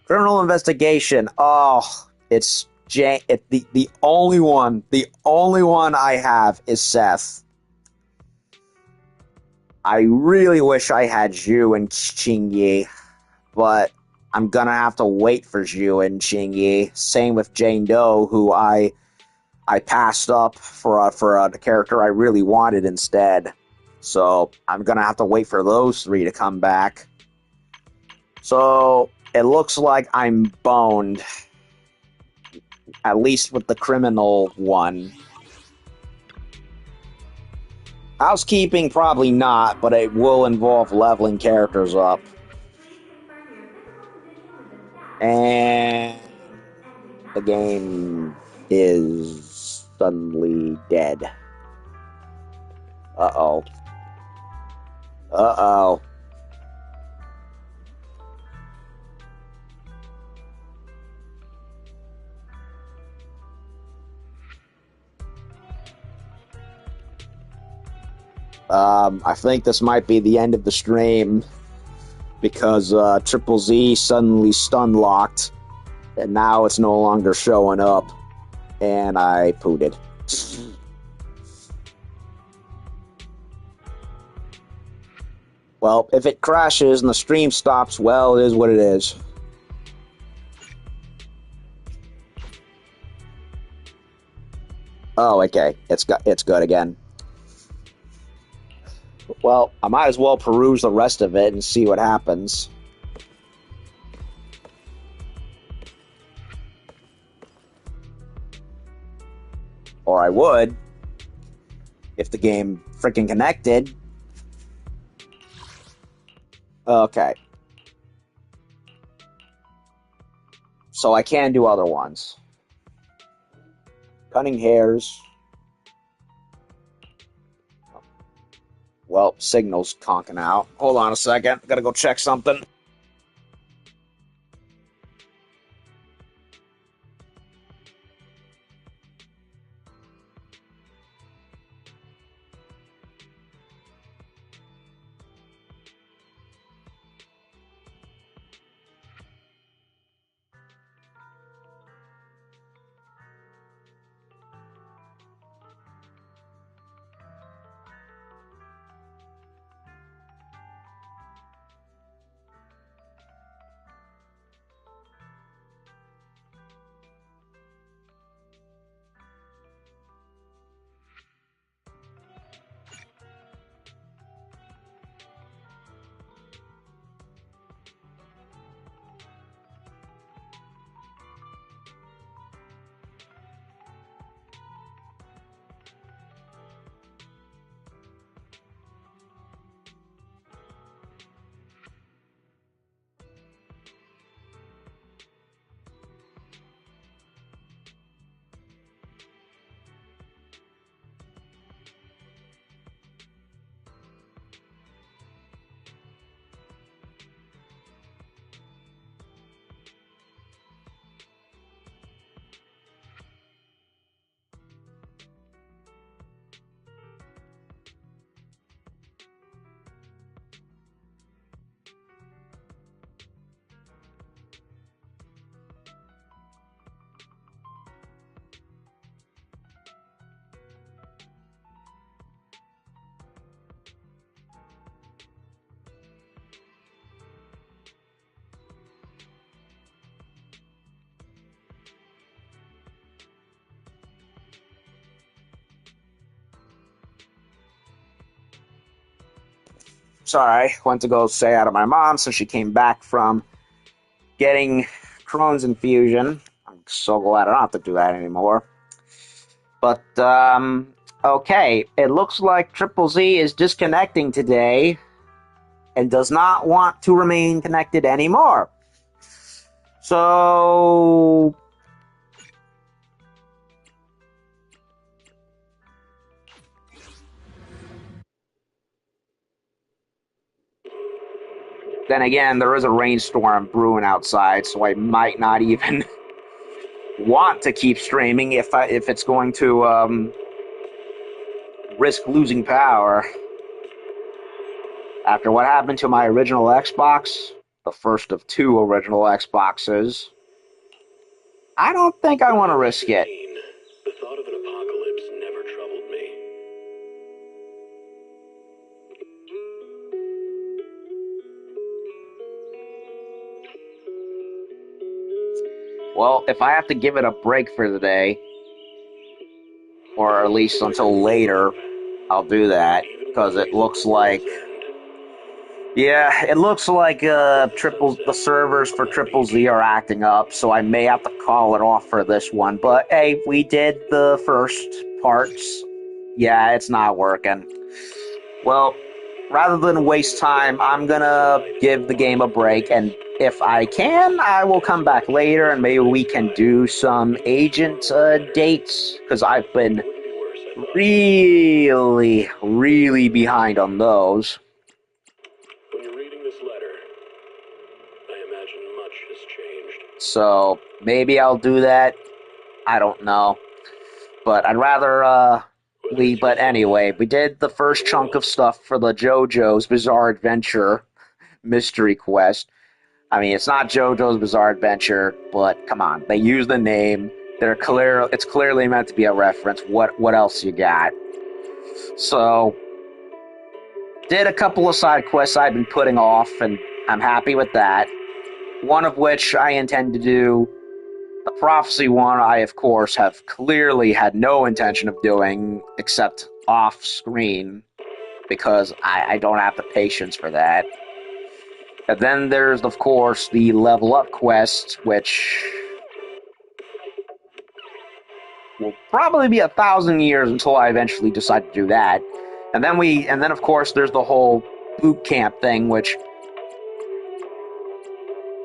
Speaker 1: Criminal Investigation. Oh, it's the only one. The only one I have is Seth. I really wish I had Zhu and Qingyi, but I'm gonna have to wait for Zhu and Qingyi. Same with Jane Doe, who I passed up for a character I really wanted instead. So I'm gonna have to wait for those 3 to come back. So it looks like I'm boned, at least with the criminal one. Housekeeping, probably not, but it will involve leveling characters up. And the game is suddenly dead. Uh-oh. Uh-oh. I think this might be the end of the stream because Triple Z suddenly stun locked and now it's no longer showing up and I pooted. Well, if it crashes and the stream stops, well, it is what it is. Oh, okay. It's good again. Well, I might as well peruse the rest of it and see what happens. Or I would, if the game freaking connected. Okay. So I can do other ones. Cutting hairs. Well, signal's conking out. Hold on a second. Gotta go check something. sorry, went to go say hi to my mom since she came back from getting Crohn's infusion. I'm so glad I don't have to do that anymore. But, okay, it looks like Triple Z is disconnecting today and does not want to remain connected anymore. So... then again, there is a rainstorm brewing outside, so I might not even want to keep streaming if it's going to risk losing power. After what happened to my original Xbox, the first of 2 original Xboxes, I don't think I want to risk it.
Speaker 3: The thought of an apocalypse never troubled me.
Speaker 1: Well, if I have to give it a break for the day, or at least until later, I'll do that, because it looks like... Yeah, it looks like the servers for Triple Z are acting up, so I may have to call it off for this one. But hey, we did the first parts. Yeah, it's not working. Well, rather than waste time, I'm gonna give the game a break, and if I can, I will come back later, and maybe we can do some agent dates, because I've been really, really behind on those.
Speaker 3: When you're reading this letter, I imagine much has changed.
Speaker 1: So maybe I'll do that. I don't know. But I'd rather but anyway, we did the first chunk of stuff for the JoJo's Bizarre Adventure mystery quest. I mean, it's not JoJo's Bizarre Adventure, but come on, they use the name. It's clearly meant to be a reference. What else you got? So did a couple of side quests I've been putting off, and I'm happy with that. One of which I intend to do. The prophecy one, I of course have clearly had no intention of doing except off screen, because I don't have the patience for that. And then there's, of course, the level up quest, which will probably be 1,000 years until I eventually decide to do that. And then of course there's the whole boot camp thing, which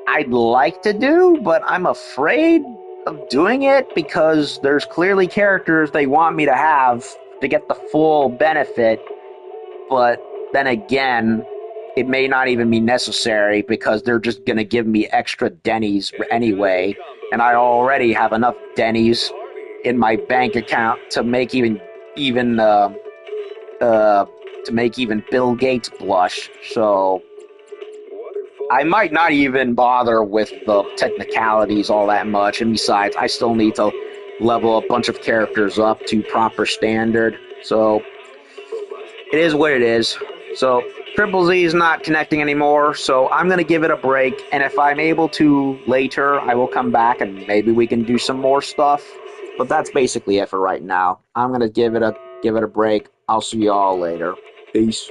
Speaker 1: I'd like to do, but I'm afraid of doing it because there's clearly characters they want me to have to get the full benefit, but then again, it may not even be necessary because they're just going to give me extra Denny's anyway, and I already have enough Denny's in my bank account to make even Bill Gates blush, so I might not even bother with the technicalities all that much, and besides, I still need to level a bunch of characters up to proper standard, so it is what it is. So Triple Z is not connecting anymore, so I'm going to give it a break, and if I'm able to later, I will come back and maybe we can do some more stuff, but that's basically it for right now. I'm going to give it a break. I'll see you all later. Peace.